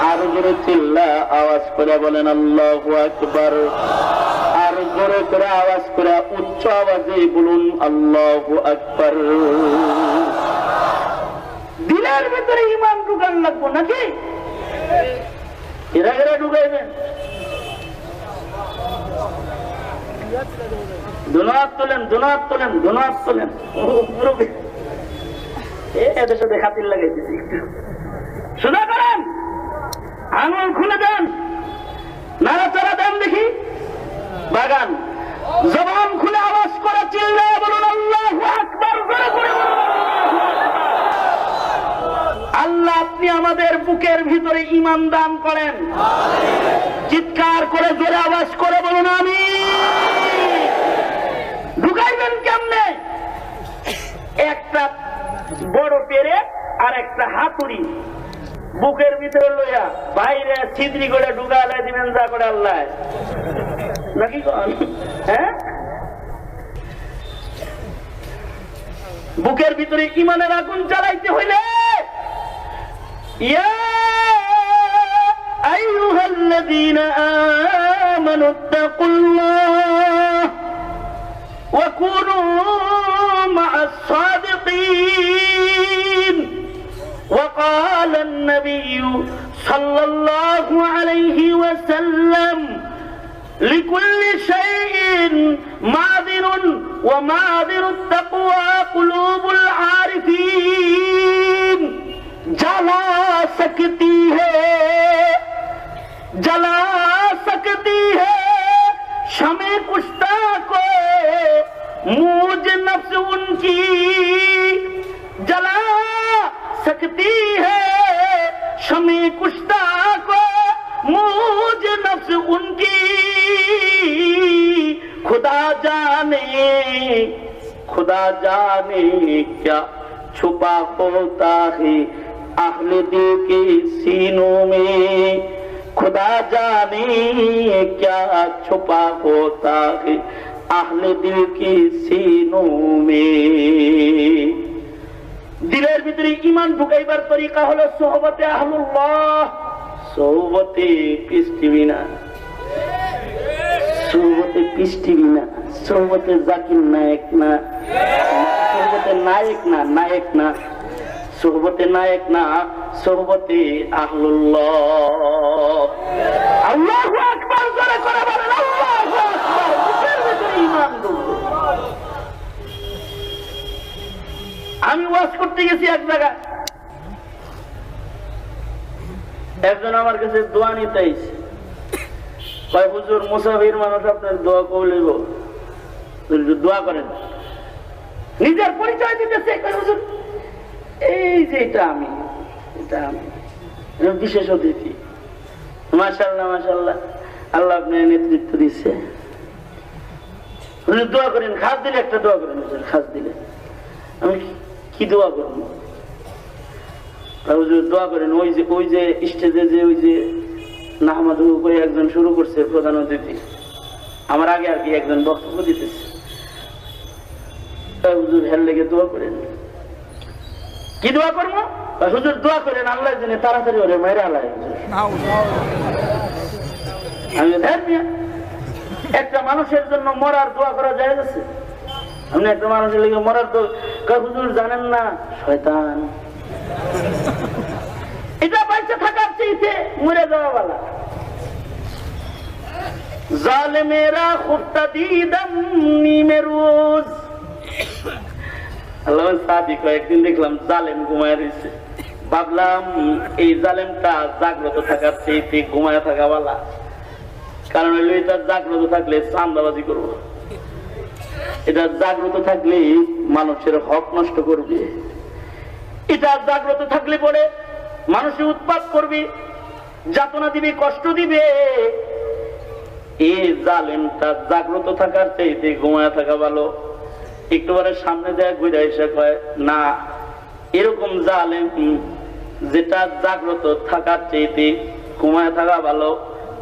আর জোরে চিল্লা আওয়াজ করে বলেন আল্লাহু আকবার আর জোরে করে আওয়াজ করে উচ্চ আওয়াজে বলুন আল্লাহু আকবার দিলের ভিতরে ঈমান ঢুকান লাগবে নাকি এরা এরা ঢুকাইবেন ধন্যবাদ তোলেন ধন্যবাদ তোলেন ধন্যবাদ তোলেন এদের সাথে খাতির লাগাইতেছি সোজা করেন আঙুল খুলে দেন নাড়াচাড়া দেন দেখি বাগান জবান খুলে আওয়াজ করে চিল্লায় বলুন আল্লাহু আকবার করে করে আল্লাহ আপনি আমাদের বুকের ভিতরে ঈমান দান করেন চিৎকার করে জোরে আওয়াজ করে বলুন আমিন ঢুকাইবেন কেমনে একটা বড় পেরে আর একটা হাতুড়ি বুকের ভিতরে লইয়া বাইরে ছিদ্রি করে ঢুকালে দিবেন যা করে আল্লাহ নাকি হ্যাঁ বুকের ভিতরে ঈমানের আগুন জ্বালাইতে হইলে ইয়া আইয়ুহাল্লাযীনা আমানুত্তাকুল্লাহ ওয়া কুনু মা'আস সাদিকিন ওয়া ক্বালা আন-নাবিয়্যু সাল্লাল্লাহু আলাইহি ওয়াসাল্লাম لكل شيء معذر ومعذر التقوى قلوب العارفين जला सकती है शमे कुश्ता को मूज नफ्स उनकी जला सकती है शमे कुश्ता को मूज नफ्स उनकी खुदा जाने क्या छुपा होता है अहले दिल के सीनों में खुदा जाने क्या छुपा होता है अहले दिल के सीनों में दिलेर ভিতরে ঈমান ঢুকাইবার তরিকা হলো সোহবতে আহলুল্লাহ সোহবতে পিস্টিবিনা সোহবতে পিস্টিবিনা সোহবতে জাকির নায়েক না সোহবতে নায়েক না সোহবতে নায়েক না সোহবতে আহলুল্লাহ আল্লাহু আকবার জোরে করে বলেন আল্লাহু আকবার বুকের ভিতরে ঈমান ঢুকবে আমি ওয়াজ করতে গেছি এক জায়গায় একজন আমার কাছে দোয়া নিতে আইছে কয় হুজুর মুসাফির মানুষ আপনার দোয়া কবুল হইব দোয়া করেন নিজের পরিচয় দিতেছে কয় হুজুর এই যে এটা আমি বিশেষ অতিথি মাশাআল্লাহ মাশাআল্লাহ আল্লাহ আপনার নেতৃত্ব দিচ্ছে দোয়া করেন খাস দিলে একটা দোয়া করেন হুজুর খাস দিলে আমি কি দোয়া করবো হুজুর দোয়া করেন ওই যে স্টেজে যে ওই যে নাহমাদু করে একজন শুরু করছে প্রধান অতিথি আমার আগে আর কি একজন বক্তব্য দিতেছে হুজুর হেল লেগে দোয়া করেন কি দোয়া করবো হুজুর দোয়া করেন আল্লাহর জন্য তাড়াতাড়ি ওরে মেরে আল্লাহ আমি একটা মানুষের জন্য মরার দোয়া করা যায় আছে আপনি একটা মানুষের লেগে মরার দোয়া হুজুর জানেন না শয়তান এটা বাইচে থাকার চাইতে মরে যাওয়া বালা জালেমেরা খুফতা দিদাম নিমে রোজ আল্লাহ সাদি কয়েকদিন দেখলাম জালেম ঘুমায় রয়েছে ভাবলাম এই জালেমটা জাগ্রত থাকার চাইতে ঘুমায় থাকা বালা কারণ এটা জাগ্রত থাকলে চান্দাবাজি করবো এটা জাগ্রত থাকলে মানুষের হক নষ্ট করবে এটা জাগ্রত থাকলে পরে মানুষের উৎপাত করবে, যাতনা দিবে, কষ্ট দিবে। এই জালেমটা জাগ্রত থাকার চাইতে ঘুমায় থাকা ভালো। একটুবারে সামনে যায় ঘুরে এসে কয় না, এরকম জালেম যেটা জাগ্রত থাকার চাইতে ঘুমায় থাকা ভালো,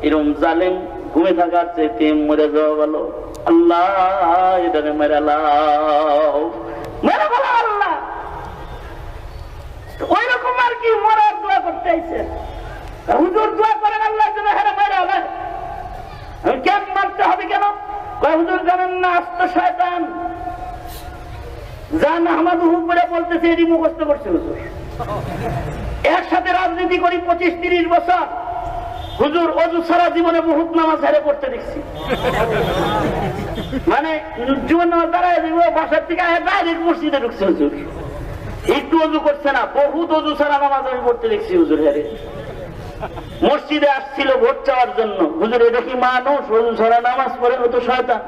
এরকম জালেম ঘুমে থাকার চাইতে মরে যাওয়া ভালো। আল্লাহ এটাকে মেরে লাও, মেরে ভালো আল্লাহ। ওই রকম আর কি মরার দোয়া করতে আইছেন। হুজুর দোয়া করেন আল্লাহ যেন হেরে মেরে হবে। কেন মারতে হবে কেন? হুজুর জানেন না আস্ত শয়তান জান আহমদ হুকুরে বলতেছে, এরই মুখস্থ করছে হুজুর। একসাথে রাজনীতি করি 25-30 বছর, হুজুর অজু সারা জীবনে বহুত নামাজ হারে পড়তে দেখছি। মানে জীবন নামাজ দাঁড়ায় বাসার থেকে ডাইরেক্ট মসজিদে ঢুকছে হুজুর, একটু অজু করছে না, বহুত অজু সারা নামাজ আমি পড়তে দেখছি হুজুর। হারে মসজিদে আসছিল ভোট চাওয়ার জন্য, হুজুর এটা কি মানুষ অজু সারা নামাজ পড়ে? ও তো শয়তান।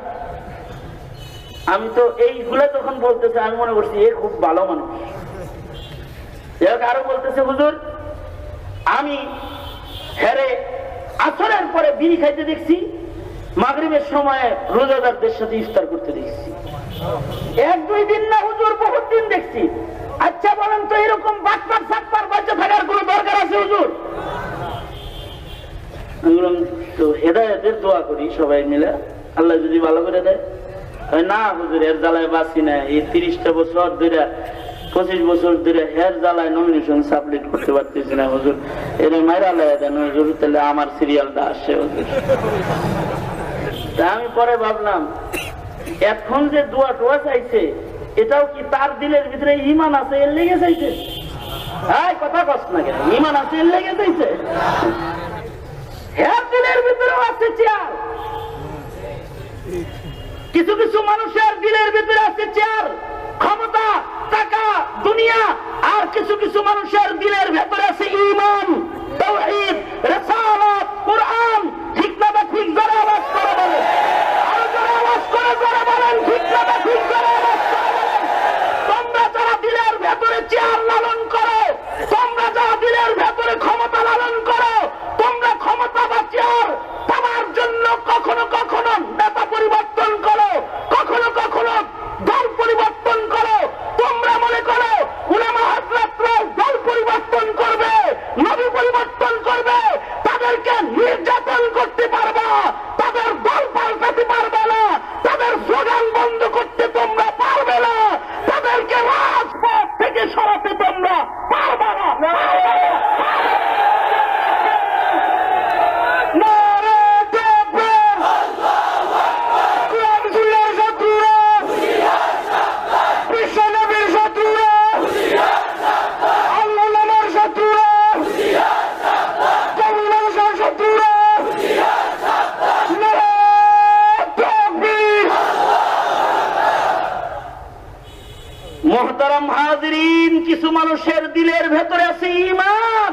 আমি তো এইগুলা যখন বলতেছে আমি মনে করছি এ খুব ভালো মানুষ। আরো বলতেছে হুজুর আমি হেরে আসরের পরে বিড়ি খাইতে দেখছি, মাগরিবের সময় রোজাদারদের সাথে ইফতার করতে দেখছি। 1-2 দিন না হুজুর, বহুত দিন দেখছি। আচ্ছা বলেন তো এরকম বাটপার সাতপার বাচ্চা থাকার কোনো দরকার আছে হুজুর? তো হেদায়েতের দোয়া করি সবাই মিলে, আল্লাহ যদি ভালো করে দেয়। না হুজুর এর জ্বালায় বাঁচি না, এই 30টা বছর ধরে 25 বছর ধরে হের জ্বালায় নমিনেশন সাবমিট করতে পারতেছি না হুজুর, এর মাইরা লাগাই দেন হুজুর, তাহলে আমার সিরিয়ালটা আসে হুজুর। তা আমি পরে ভাবলাম এখন যে দোয়া টোয়া চাইছে এটাও কি তার দিলের ভিতরে ইমান আছে এর লেগে চাইছে? হ্যাঁ কথা কষ্ট না কেন, ইমান আছে এর লেগে চাইছে? হ্যাঁ দিলের ভিতরেও আছে চেয়ার। কিছু কিছু মানুষের দিলের ভিতরে আছে চেয়ার, ক্ষমতা, টাকা, দুনিয়া। আর কিছু কিছু মানুষের দিলের ভেতরে আছে ঈমান, তাওহীদ, রিসালাত, কুরআন। ঠিক না বা ঠিক? জোরে আওয়াজ করে বলেন, আরো জোরে আওয়াজ করে জোরে বলেন, ঠিক না বা ঠিক? জোরে আওয়াজ করে বলেন। তোমরা যারা দিলের ভেতরে চেয়ার লালন করো, তোমরা যারা দিলের ভেতরে ক্ষমতা লালন করো, তোমরা ক্ষমতা বা চেয়ার পাওয়ার জন্য কখনো কখনো নেতা পরিবর্তন করো, কখনো কখনো দল পরিবর্তন করো। তোমরা মনে করো উলামা হযরতরা দল পরিবর্তন করবে, নবী পরিবর্তন করবে, তাদেরকে নির্যাতন করতে পারবা, তাদের দল পাল্টাতে পারবে না, তাদের স্লোগান বন্ধ করতে তোমরা পারবে না, তাদেরকে রাজপথ থেকে সরাতে তোমরা পারবে না। মোহতারাম হাজিরিন, কিছু মানুষের দিলের ভেতরে আছে ঈমান,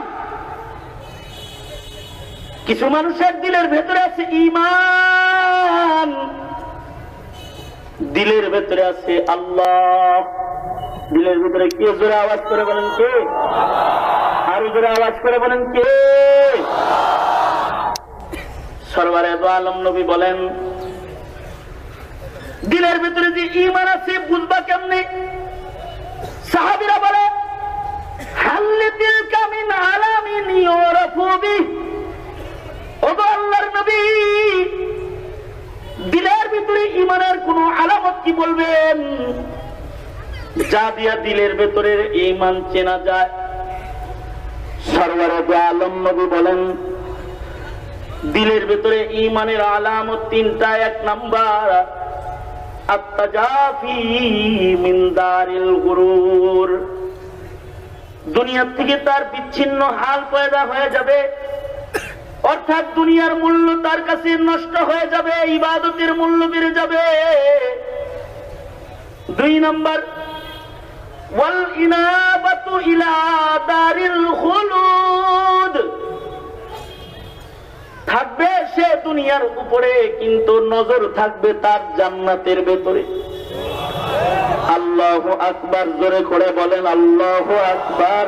কিছু মানুষের দিলের ভেতরে আছে ঈমান, দিলের ভেতরে আছে আল্লাহ। দিলের ভেতরে কে? জোরে আওয়াজ করে বলেন কে? আরো জোরে আওয়াজ করে বলেন কে? সরওয়ারে দো আলম নবী বলেন দিলের ভেতরে যে ঈমান আছে বুঝবা কেমনে? সাহাবীরা বলে হাল্লিতিল কামিন আলামিন ইউরাফু বিহি। ওগো আল্লাহর নবী, দিলের ভিতরে ঈমানের কোন আলামত কি বলবেন যা দিয়া দিলের ভেতরে ঈমান চেনা যায়? সরওয়ারে দো আলম নবী বলেন দিলের ভেতরে ঈমানের আলামত 3টা। 1 নাম্বার আত-তাজাফি মিন দারিল গুরুর, দুনিয়া থেকে তার বিচ্ছিন্ন হাল পয়দা হয়ে যাবে, অর্থাৎ দুনিয়ার মূল্য তার কাছে নষ্ট হয়ে যাবে, ইবাদতের মূল্য বেড়ে যাবে। 2 নাম্বার ওয়াল ইনাবাতু ইলা দারিল খুলুদ, থাকবে সে দুনিয়ার উপরে কিন্তু নজর থাকবে তার জান্নাতের ভেতরে। আল্লাহু আকবার, জোরে করে বলেন আল্লাহু আকবার।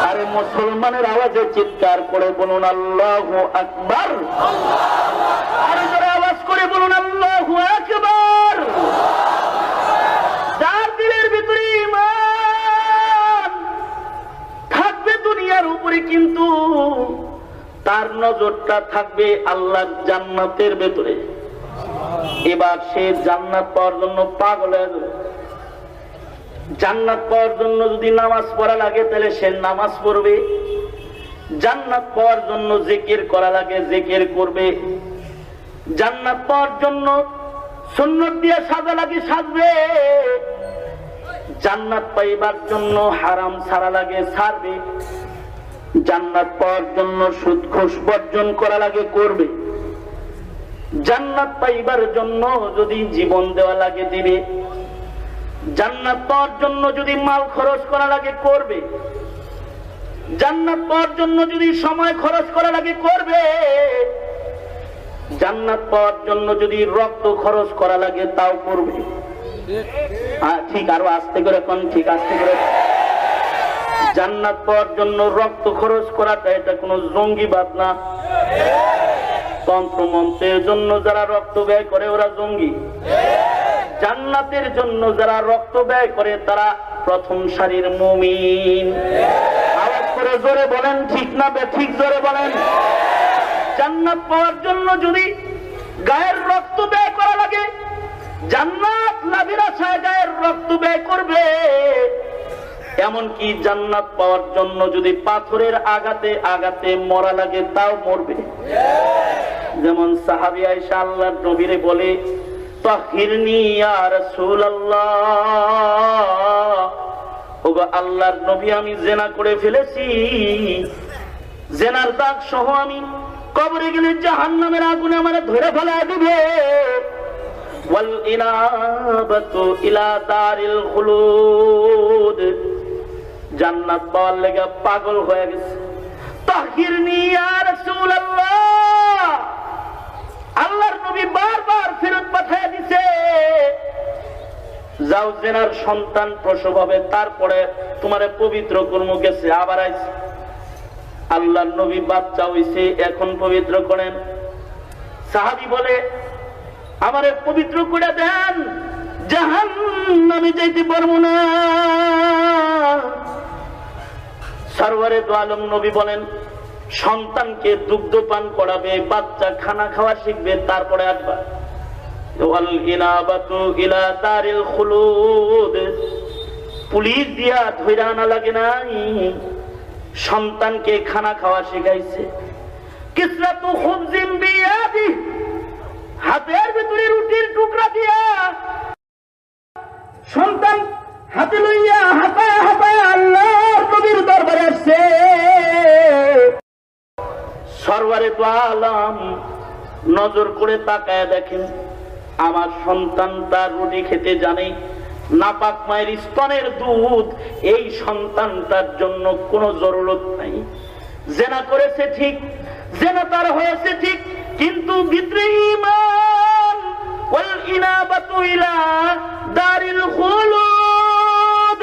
আরে মুসলমানের আওয়াজে চিৎকার করে বলুন আল্লাহু আকবার। আরে জোরে আওয়াজ করে বলুন আল্লাহু আকবার। যার দিলের ভিতরে ঈমান থাকবে দুনিয়ার উপরে, কিন্তু তার নজরটা থাকবে আল্লাহর জান্নাতের ভেতরে। এবার সে জান্নাত পাওয়ার জন্য পাগল হয়ে যাবে। জান্নাত পাওয়ার জন্য যদি নামাজ পড়া লাগে তাহলে সে নামাজ পড়বে, জান্নাত পাওয়ার জন্য জিকির করা লাগে জিকির করবে, জান্নাত পাওয়ার জন্য সুন্নাত দিয়ে সাজা লাগে সাজবে, জান্নাত পাইবার জন্য হারাম ছাড়া লাগে ছাড়বে, জান্নাত পাওয়ার জন্য সুদ ঘুষ বর্জন করা লাগে করবে, জান্নাত পাইবার জন্য যদি জীবন দেওয়া লাগে দিবে, জান্নাত পাওয়ার জন্য যদি মাল খরচ করা লাগে করবে, জান্নাত পাওয়ার জন্য যদি সময় খরচ করা লাগে করবে, জান্নাত পাওয়ার জন্য যদি রক্ত খরচ করা লাগে তাও করবে। ঠিক, আরো আস্তে করে কোন, ঠিক আস্তে করে। জান্নাত পাওয়ার জন্য রক্ত খরচ করাটা এটা কোনো জঙ্গিবাদ না। তন্ত্র মন্ত্রের জন্য যারা রক্ত ব্যয় করে ওরা জঙ্গি। জান্নাতের জন্য যারা রক্ত ব্যয় করে তারা প্রথম সারির মুমিন। আওয়াজ করে জোরে বলেন ঠিক না ঠিক, জোরে বলেন। জান্নাত পাওয়ার জন্য যদি গায়ের রক্ত ব্যয় করা লাগে, জান্নাত লাভের আশায় গায়ের রক্ত ব্যয় করবে। এমনকি জান্নাত পাওয়ার জন্য যদি পাথরের আঘাতে আঘাতে মরা লাগে তাও মরবে। যেমন সাহাবী আয়েশা আল্লাহর নবীরে বলে, তাহিরনি ইয়া রাসূলুল্লাহ, ওগো আল্লাহর নবী আমি জিনা করে ফেলেছি, জিনার দাগ সহ আমি কবরে গেলে জাহান্নামের আগুনে আমারে ধরে ফেলা দিবে। ওয়াল ইনাবাতু ইলা দারিল খুলুদ, জান্নাত পাওয়ার লেগে পাগল হয়ে গেছে। তাহিরনি ইয়া রাসূলুল্লাহ, আল্লাহর নবী বারবার ফেরত পাঠিয়ে দিছে, যাও জেনার সন্তান প্রসব হবে তারপরে তোমারে পবিত্র কর্ম গেছে, আবার আইছে। আল্লাহর নবী বাচ্চা হইছে এখন পবিত্র করেন। সাহাবী বলে, আমারে পবিত্র করে দেন, জাহান্নামে যাইতে পারবো না। সরওয়ারে দু আলম নবী বলেন, সন্তানকে দুগ্ধ পান করাবে, বাচ্চা খানা খাওয়া শিখবে, তারপরে আসবা। ওয়াল ইনাবাতু ইলা দারিল খুলুদ, পুলিশ দিয়া ধইরা আনা লাগে নাই, সন্তানকে খানা খাওয়া শিখাইছে। কিসরাতু খুবজিন বিয়াদি, হাতের ভিতরে রুটির টুকরা দিয়া সন্তান হাতে লইয়া হাঁপায় হাঁপায় আল্লাহর নবীর দরবারে আসছে। সরওয়ারে দু আলম নজর করে তাকায় দেখেন, আমার সন্তান তার রুটি খেতে জানে, নাপাক মায়ের স্তনের দুধ, এই সন্তানটার জন্য কোনো জরুরত নাই। জেনা করেছে ঠিক, জেনা তার হয়েছে ঠিক, কিন্তু ভিতরে ঈমান। ওয়াল ইনাবাতু ইলা দারিল খুলুদ,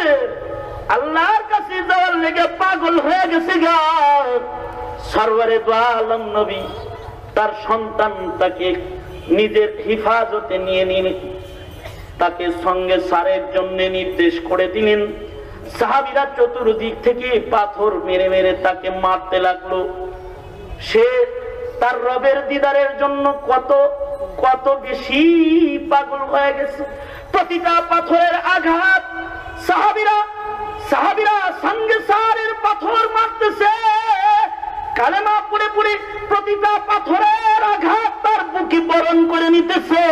আল্লাহর কাছে যাওয়ার লেগে পাগল হয়ে গেছে গা। সরওয়ারে দু আলম নবী তার সন্তানটাকে নিজের হিফাজতে নিয়ে নিন, তাকে সঙ্গে সারের জন্য নির্দেশ করে দিলেন। সাহাবীরা চতুর্দিক থেকে পাথর মেরে মেরে তাকে মারতে লাগলো। সে তার রবের দিদারের জন্য কত কত বেশি পাগল হয়ে গেছে। প্রতিটা পাথরের আঘাত সাহাবীরা সঙ্গে সারের পাথর মারতেছে, কালেমা পড়ে পড়ে প্রতিটা পাথরের আঘাত তার বুকে বরণ করে নিতেছে,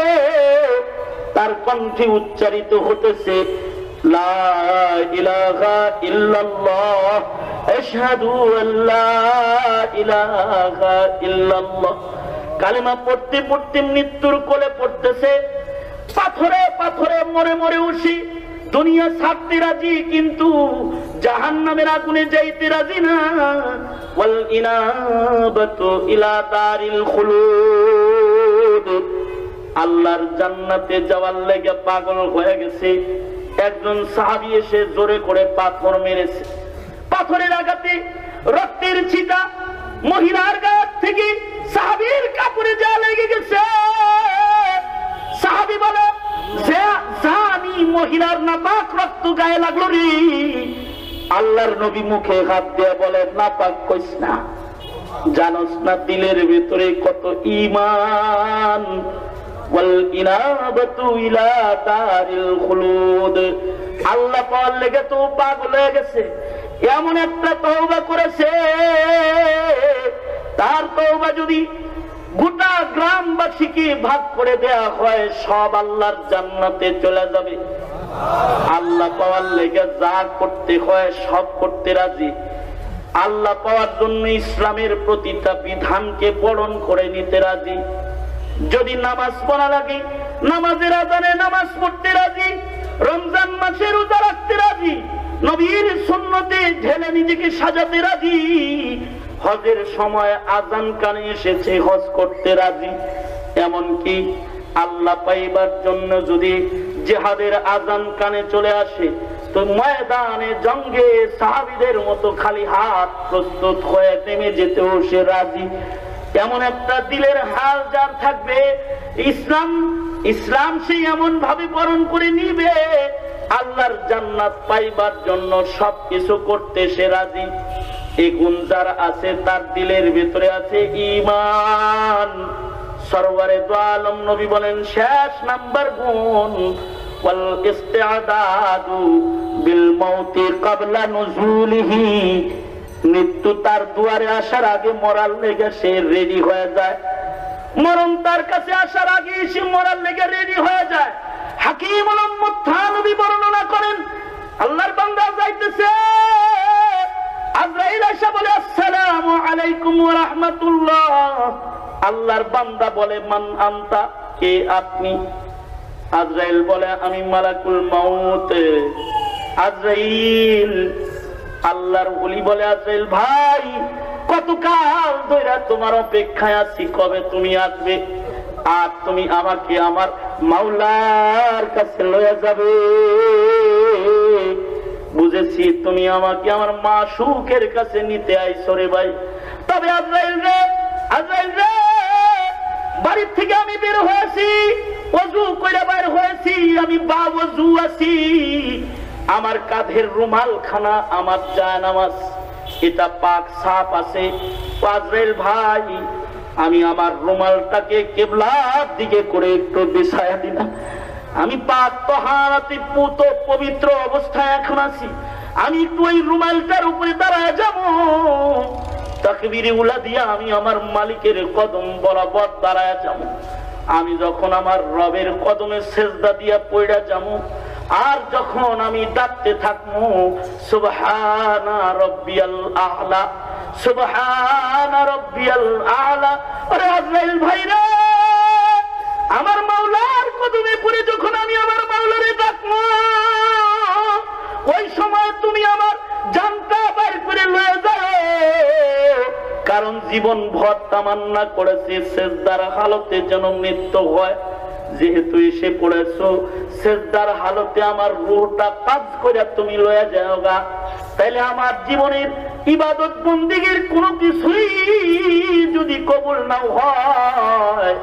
তার কণ্ঠে উচ্চারিত হতেছে, লা ইলাহা ইল্লাল্লাহ, আশহাদু আল্লা ইলাহা ইল্লাল্লাহ। কালেমা পড়তে পড়তে মৃত্যুর কোলে পড়তেছে। পাথরে পাথরে মরে মরে উঠি, দুনিয়া ছাড়তে রাজি কিন্তু জাহান্নামের আগুনে যাইতে রাজি না। ওয়াল ইনাবাতু ইলা দারিল খুলুদ, আল্লাহর জান্নাতে যাওয়ার লেগে পাগল হয়ে গেছে। একজন সাহাবী এসে জোরে করে পাথর মেরেছে। পাথরের আঘাতে রক্তের ছিটা মহিলার গায়ে থেকে সাহাবীর কাপড়ে যা লেগে গেছে। সাহাবী বলে, জানি মহিলার নাপাক রক্ত গায়ে লাগলো রে। আল্লাহর নবী মুখে হাত দিয়ে বলে, নাপাক কইস না, জানোস না দিলের ভিতরে কত ঈমান। ওয়াল ইনাবাতু ইলা দারিল খুলুদ। আল্লাহ পাওয়ার লেগে তো পাগল হয়ে গেছে, এমন একটা তওবা করেছে, তার তওবা যদি গোটা গ্রামবাসীকে ভাগ করে দেয়া হয়, সব আল্লাহর জান্নাতে চলে যাবে। আল্লাহ পাওয়ার লেগে যা করতে হয় সব করতে রাজি। আল্লাহ পাওয়ার জন্য ইসলামের প্রতিটা বিধানকে বরণ করে নিতে রাজি। যদি নামাজ পড়া লাগে, নামাজের আযানে নামাজ পড়তে রাজি। রমজান মাসে রোজা রাখতে রাজি। নবীর সুন্নতে ঢেলে নিজেকে সাজাতে রাজি। হজের সময় আযান কানে এসেছে, হজ করতে রাজি। এমনকি আল্লাহ পাইবার জন্য যদি জিহাদের আযান কানে চলে আসে, তো ময়দানে জঙ্গে সাহাবীদের মতো খালি হাত প্রস্তুত হয়ে নেমে যেতেও সে রাজি। এমন একটা দিলের হাল যার থাকবে, ইসলাম সে এমন ভাবে বরণ করে নিবে, আল্লাহর জান্নাত পাইবার জন্য সবকিছু করতে সে রাজি। এই গুণ যার আছে, তার দিলের ভিতরে আছে ঈমান। সরওয়ারে দু আলম নবী বলেন, শেষ নাম্বার গুণ ওয়াল ইস্তিআদাদু বিল মাউতি ক্বাবলা নুজুলিহি। মৃত্যু তার দুয়ারে আসার আগে মরার লেগে সে রেডি হয়ে যায়। মরণ তার কাছে আসার আগে সে মরার লেগে রেডি হয়ে যায়। হাকিমুল উম্মত থানবী বর্ণনা করেন, আল্লাহর বান্দা যাইতেছে, আজরাইল এসে বলে, আসসালামু আলাইকুম ওয়া রাহমাতুল্লাহ। আল্লাহর বান্দা বলে, মান আনতা, কে আপনি? আজরাইল বলে, আমি মালাকুল মাউত। আজরাইল, আল্লাহর ওলি বলে, আজরাইল ভাই, কতকাল ধরে তোমার অপেক্ষায় আছি, কবে তুমি আসবে? আর তুমি আমাকে আমার মাওলার কাছে লয়ে যাবে। বুঝেছি তুমি আমাকে আমার মাশউকের কাছে নিতে আইছো রে ভাই। তবে আজরাইল রে, আজরাইল রে, বাড়ির থেকে আমি বের হয়েছি, ওযু করে বের হয়েছি, আমি বাওযু আছি। আমার কাঁধের রুমাল খানা, আমার জায়নামাজ, এটা পাক সাফ আছে। আজরাইল ভাই, আমি আমার রুমালটাকে কিবলার দিকে করে একটু বিছায়া দিলাম। আমি পাক তাহারাতে পুত পবিত্র অবস্থায় এখন আছি। আমি একটু ওই রুমালটার উপরে দাঁড়ায় যাব, তাকবীরে উলা দিয়া আমি আমার মালিকের কদম বরাবর দাঁড়ায় যাব। আমি যখন আমার রবের কদমে সেজদা দিয়া পড়া যাব, আর যখন আমি ডাকতে থাকবো, সুবহানা রাব্বিয়াল আ'লা, সুবহানা রাব্বিয়াল আ'লা। আরে আজরাইল ভাইরা, আমার মাওলার কদমে পড়ে যখন আমি আমার মাওলারে ডাকবো, ওই সময় তুমি আমার জানটা বের করে লয়ে যাও। কারণ জীবন ভর তামান্না করেছি সেজদার হালতে যেন মৃত্যু হয়। যেহেতু এসে পড়েছো সেজদার হালতে, আমার রূহটা কাজ করে তুমি লয়ে যাওগা। তাইলে আমার জীবনের ইবাদত বন্দেগীর কোনো কিছুই যদি কবুল না হয়,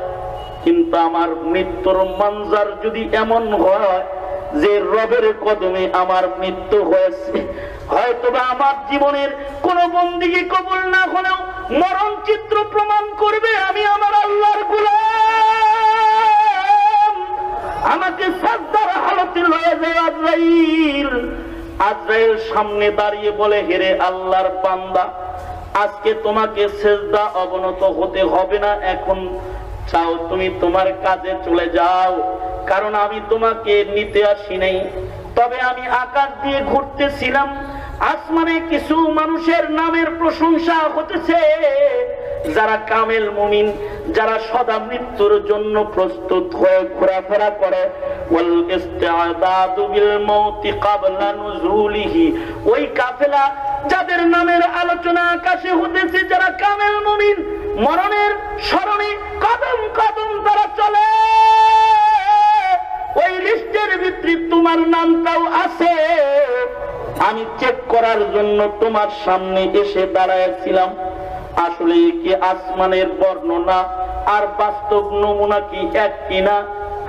কিন্তু আমার মৃত্যুর মঞ্জার যদি এমন হয় যে রবের কদমে আমার মৃত্যু হয়েছে, হয়তোবা আমার জীবনের কোন বন্দেগী কবুল না হলেও মরণ চিত্র প্রমাণ করবে আমি আমার আল্লাহর গোলাম। আমাকে সাজদার হালতে লয়ে যায় আজরাইল। আজরাইল সামনে দাঁড়িয়ে বলে, হেরে আল্লাহর বান্দা, আজকে তোমাকে সেজদা অবনত হতে হবে না। এখন চাও তুমি তোমার কাজে চলে যাও, কারণ আমি তোমাকে নিতে আসি নাই। তবে আমি আকাশ দিয়ে ঘুরতেছিলাম, আসমানে কিছু মানুষের নামের প্রশংসা হতেছে, যারা কামেল মুমিন, যারা সদা মৃত্যুর জন্য প্রস্তুত হয়ে ঘোরাফেরা করে। ওয়াল ইস্তিআদাদু বিল মাউতি ক্বাবলা নুজুলিহি, ওই কাফেলা যাদের নামের আলোচনা আকাশে হতেছে, যারা কামেল মুমিন, মরণের স্মরণে কদম কদম তারা চলে। জন্য তোমার সামনে এসে দাঁড়াইছিলাম। আসলে কি আসমানের বর্ণনা আর বাস্তব নমুনা কি এক কিনা?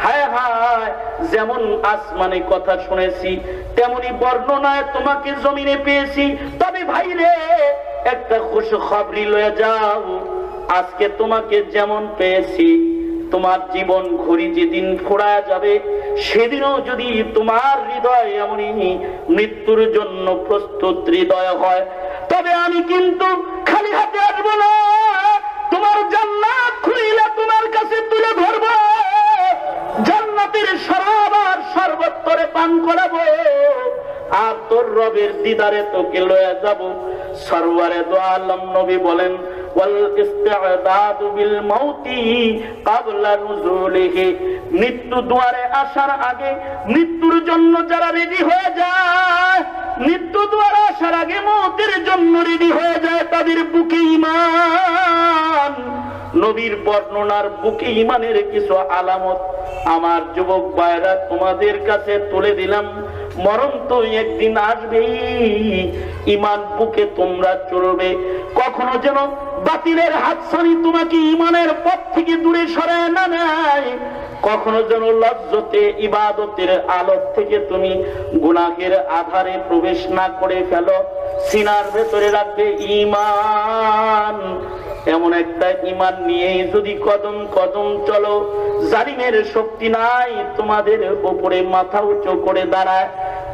হায় হায়, যেমন আসমানে কথা শুনেছি তেমনি বর্ণনায় তোমাকে জমিনে পেয়েছি। তবে ভাই রে, একটা খুশখবরি লয়ে যাও, আজকে তোমাকে যেমন পেয়েছি, তোমার জীবন ঘড়ি যেদিন ফুরায় যাবে সেদিনও যদি তোমার হৃদয় এমনই মৃত্যুর জন্য প্রস্তুত হৃদয় হয়, তবে আমি কিন্তু খালি হাতে আসবো না। তোমার জান্নাত খুইলা তোমার কাছে তুলে ধরবো, জান্নাতের শরাব আর শরবত করে পান করাবো, আর তোর রবের দিদারে তোকে লয়ে যাব। সরওয়ারে দো আলম নবী বলেন, ওয়াল ইস্তিআদাদু বিল মাউতি ক্বাবলা নুজুলিহি, মৃত্যু দুয়ারে আসার আগে, মৃত্যুর জন্য যারা রেডি হয়ে যায়, মৃত্যু দুয়ারে আসার আগে মওতের জন্য রেডি হয়ে যায়, তাদের বুকে ঈমান। নবীর বর্ণনার বুকে ঈমানের কিছু আলামত আমার যুবক ভাইরা তোমাদের কাছে তুলে দিলাম। মরণ তো একদিন আসবেই, ঈমান বুকে তোমরা চলবে। কখনো যেন বাতিলের হাতছানি তোমাকে ঈমানের পথ থেকে দূরে সরায় না নেয়, কখনো যেন লজ্জতে ইবাদতের আলো থেকে তুমি গুনাহের আধারে প্রবেশ না করে ফেলো। সিনার ভেতরে রাখবে ঈমান। এমন একটা ঈমান নিয়ে যদি কদম কদম চলো, জালিমের শক্তি নাই তোমাদের উপরে মাথা উঁচু করে দাঁড়ায়।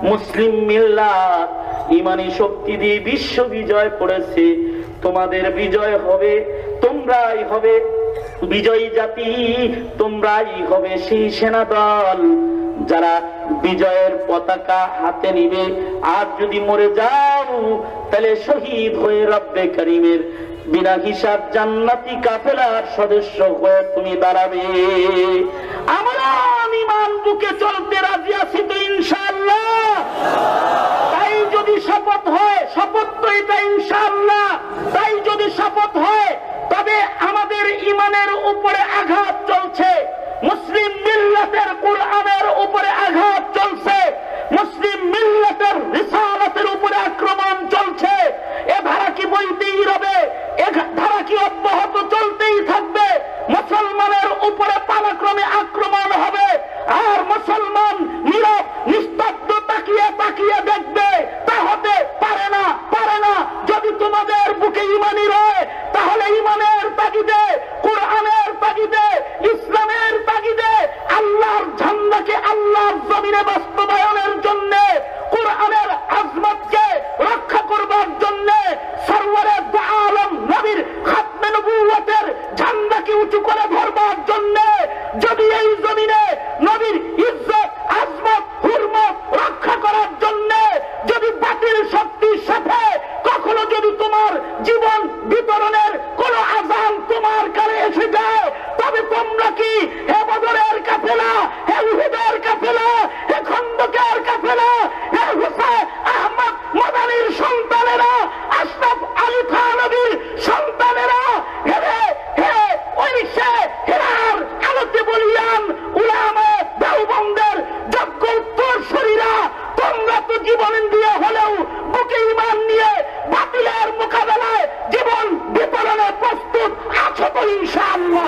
মুসলিম মিল্লাত ঈমানি শক্তি দিয়ে বিশ্ব বিজয় করেছে। তোমাদের বিজয় হবে, তোমরাই হবে বিজয়ী জাতি, তোমরাই হবে সেই সেনা দল যারা বিজয়ের পতাকা হাতে নিবে। আর যদি মরে যাও তাহলে শহীদ হয়ে রব্বে করিমের বিনা হিসাব জান্নাতি কাফেলার সদস্য হয়ে তুমি দাঁড়াবে। আমরা ঈমান বুকে চলতে রাজি আছি তো ইনশাআল্লাহ। তাই যদি শপথ হয়, শপথ তো এটা ইনশাআল্লাহ, তাই যদি শপথ হয় তবে আমাদের ঈমানের উপরে আঘাত চলছে, মুসলিম মিল্লাতের কোরআনের উপরে আঘাত চলছে, মুসলিম মিল্লাতের রিসালাতের উপরে আক্রমণ চলছে। এ ধারা কি বইতেই রবে? এ ধারা কি অব্যাহত চলতেই থাকবে? মুসলমানের উপরে পালাক্রমে আক্রমণ হবে, আর মুসলমান নীরব নিস্তব্ধ তাকিয়ে তাকিয়ে দেখবে? তা হতে পারে না, পারে না। যদি তোমাদের বুকে ঈমানি রয়, তাহলে ঈমানের তাগিদে, কোরআনের তাগিদে, ইসলামের তাগিদে আল্লাহর ঝান্ডাকে আল্লাহর জমিনে বাস্তবায়নের জন্য, কোরআনের আজমতকে রক্ষা করবার জন্য, সরওয়ারে দু আলম নবীর খাতমে নবুয়তের ঝান্ডাকে উঁচু করে ধরবার জন্য, যদি এই জমিনে নবীর ইজ্জত আজমত হুরমত রক্ষা করার জন্য যদি বাতিল শক্তির সাথে কখনো যদি তোমার জীবন বিতরণের কোন আযান তোমার কানে এসে যায়, তবে তোমরা কি হে বদরের কাফেলা, হে উহুদের কাফেলা, হে খন্দকের কাফেলা, হে হুসাইন আহমদ মাদানির সন্তানেরা, আশরাফ আলী থানভীর সন্তানেরা, হে হে ওই সে হেরার আলোতে বলিয়ান উলামা দেওবন্দের যোগ্য উত্তরসূরিরা, তোমরা তো জীবন দিয়ে হলেও বুকে ঈমান নিয়ে বাতিলের মোকাবেলায় জীবন বিতরণে প্রস্তুত আছো তো ইনশাআল্লাহ?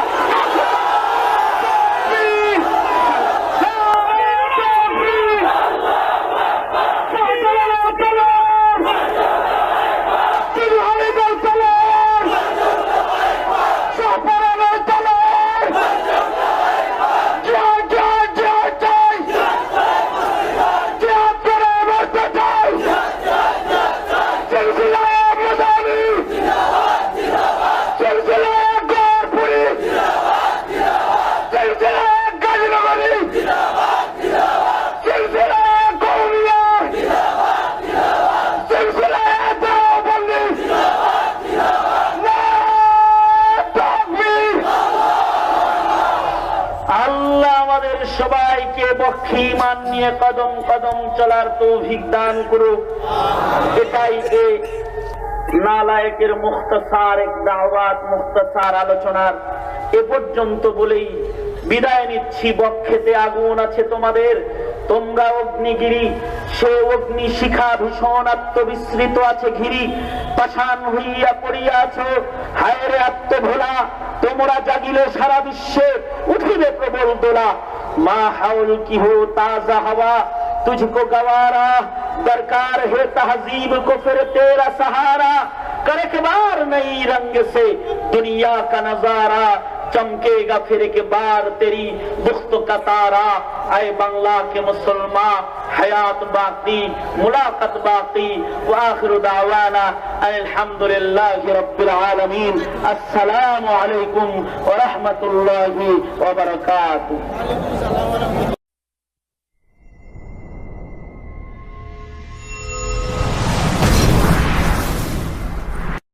ঈমান নিয়ে কদম কদম চলার তৌফিক দান করুক। এটাই এই নালায়েকের মুখতাসার এক দাওয়াত, মুখতাসার আলোচনার এ পর্যন্ত বলেই বিদায় নিচ্ছি। বক্ষেতে আগুন আছে তোমাদের, তোমরা অগ্নিগিরি সে অগ্নি শিখা ভীষণ আত্মবিস্মৃত আছে ঘিরি, পাষাণ হইয়া পড়িয়া আছো। হায় রে আত্মভোলা, তোমরা জাগিলে সারা বিশ্বে উঠিবে প্রবল দোলা। মা হাউল কি হো তাজা হাওয়া, तुझको गवारा दरकार है तहजीब को फिर तेरा सहारा। कर एक बार नई रंग से दुनिया का नजारा, चमकेगा फिर एक बार तेरी दुख्त का तारा। आए बांग्ला के मुसलमान, हयात बाकी मुलाकात बाकी। व आखिर दावाना अल्हम्दुलिल्लाहि रब्बिल आलमीन। अस्सलामु अलैकुम व रहमतुल्लाहि व बरकातुहू।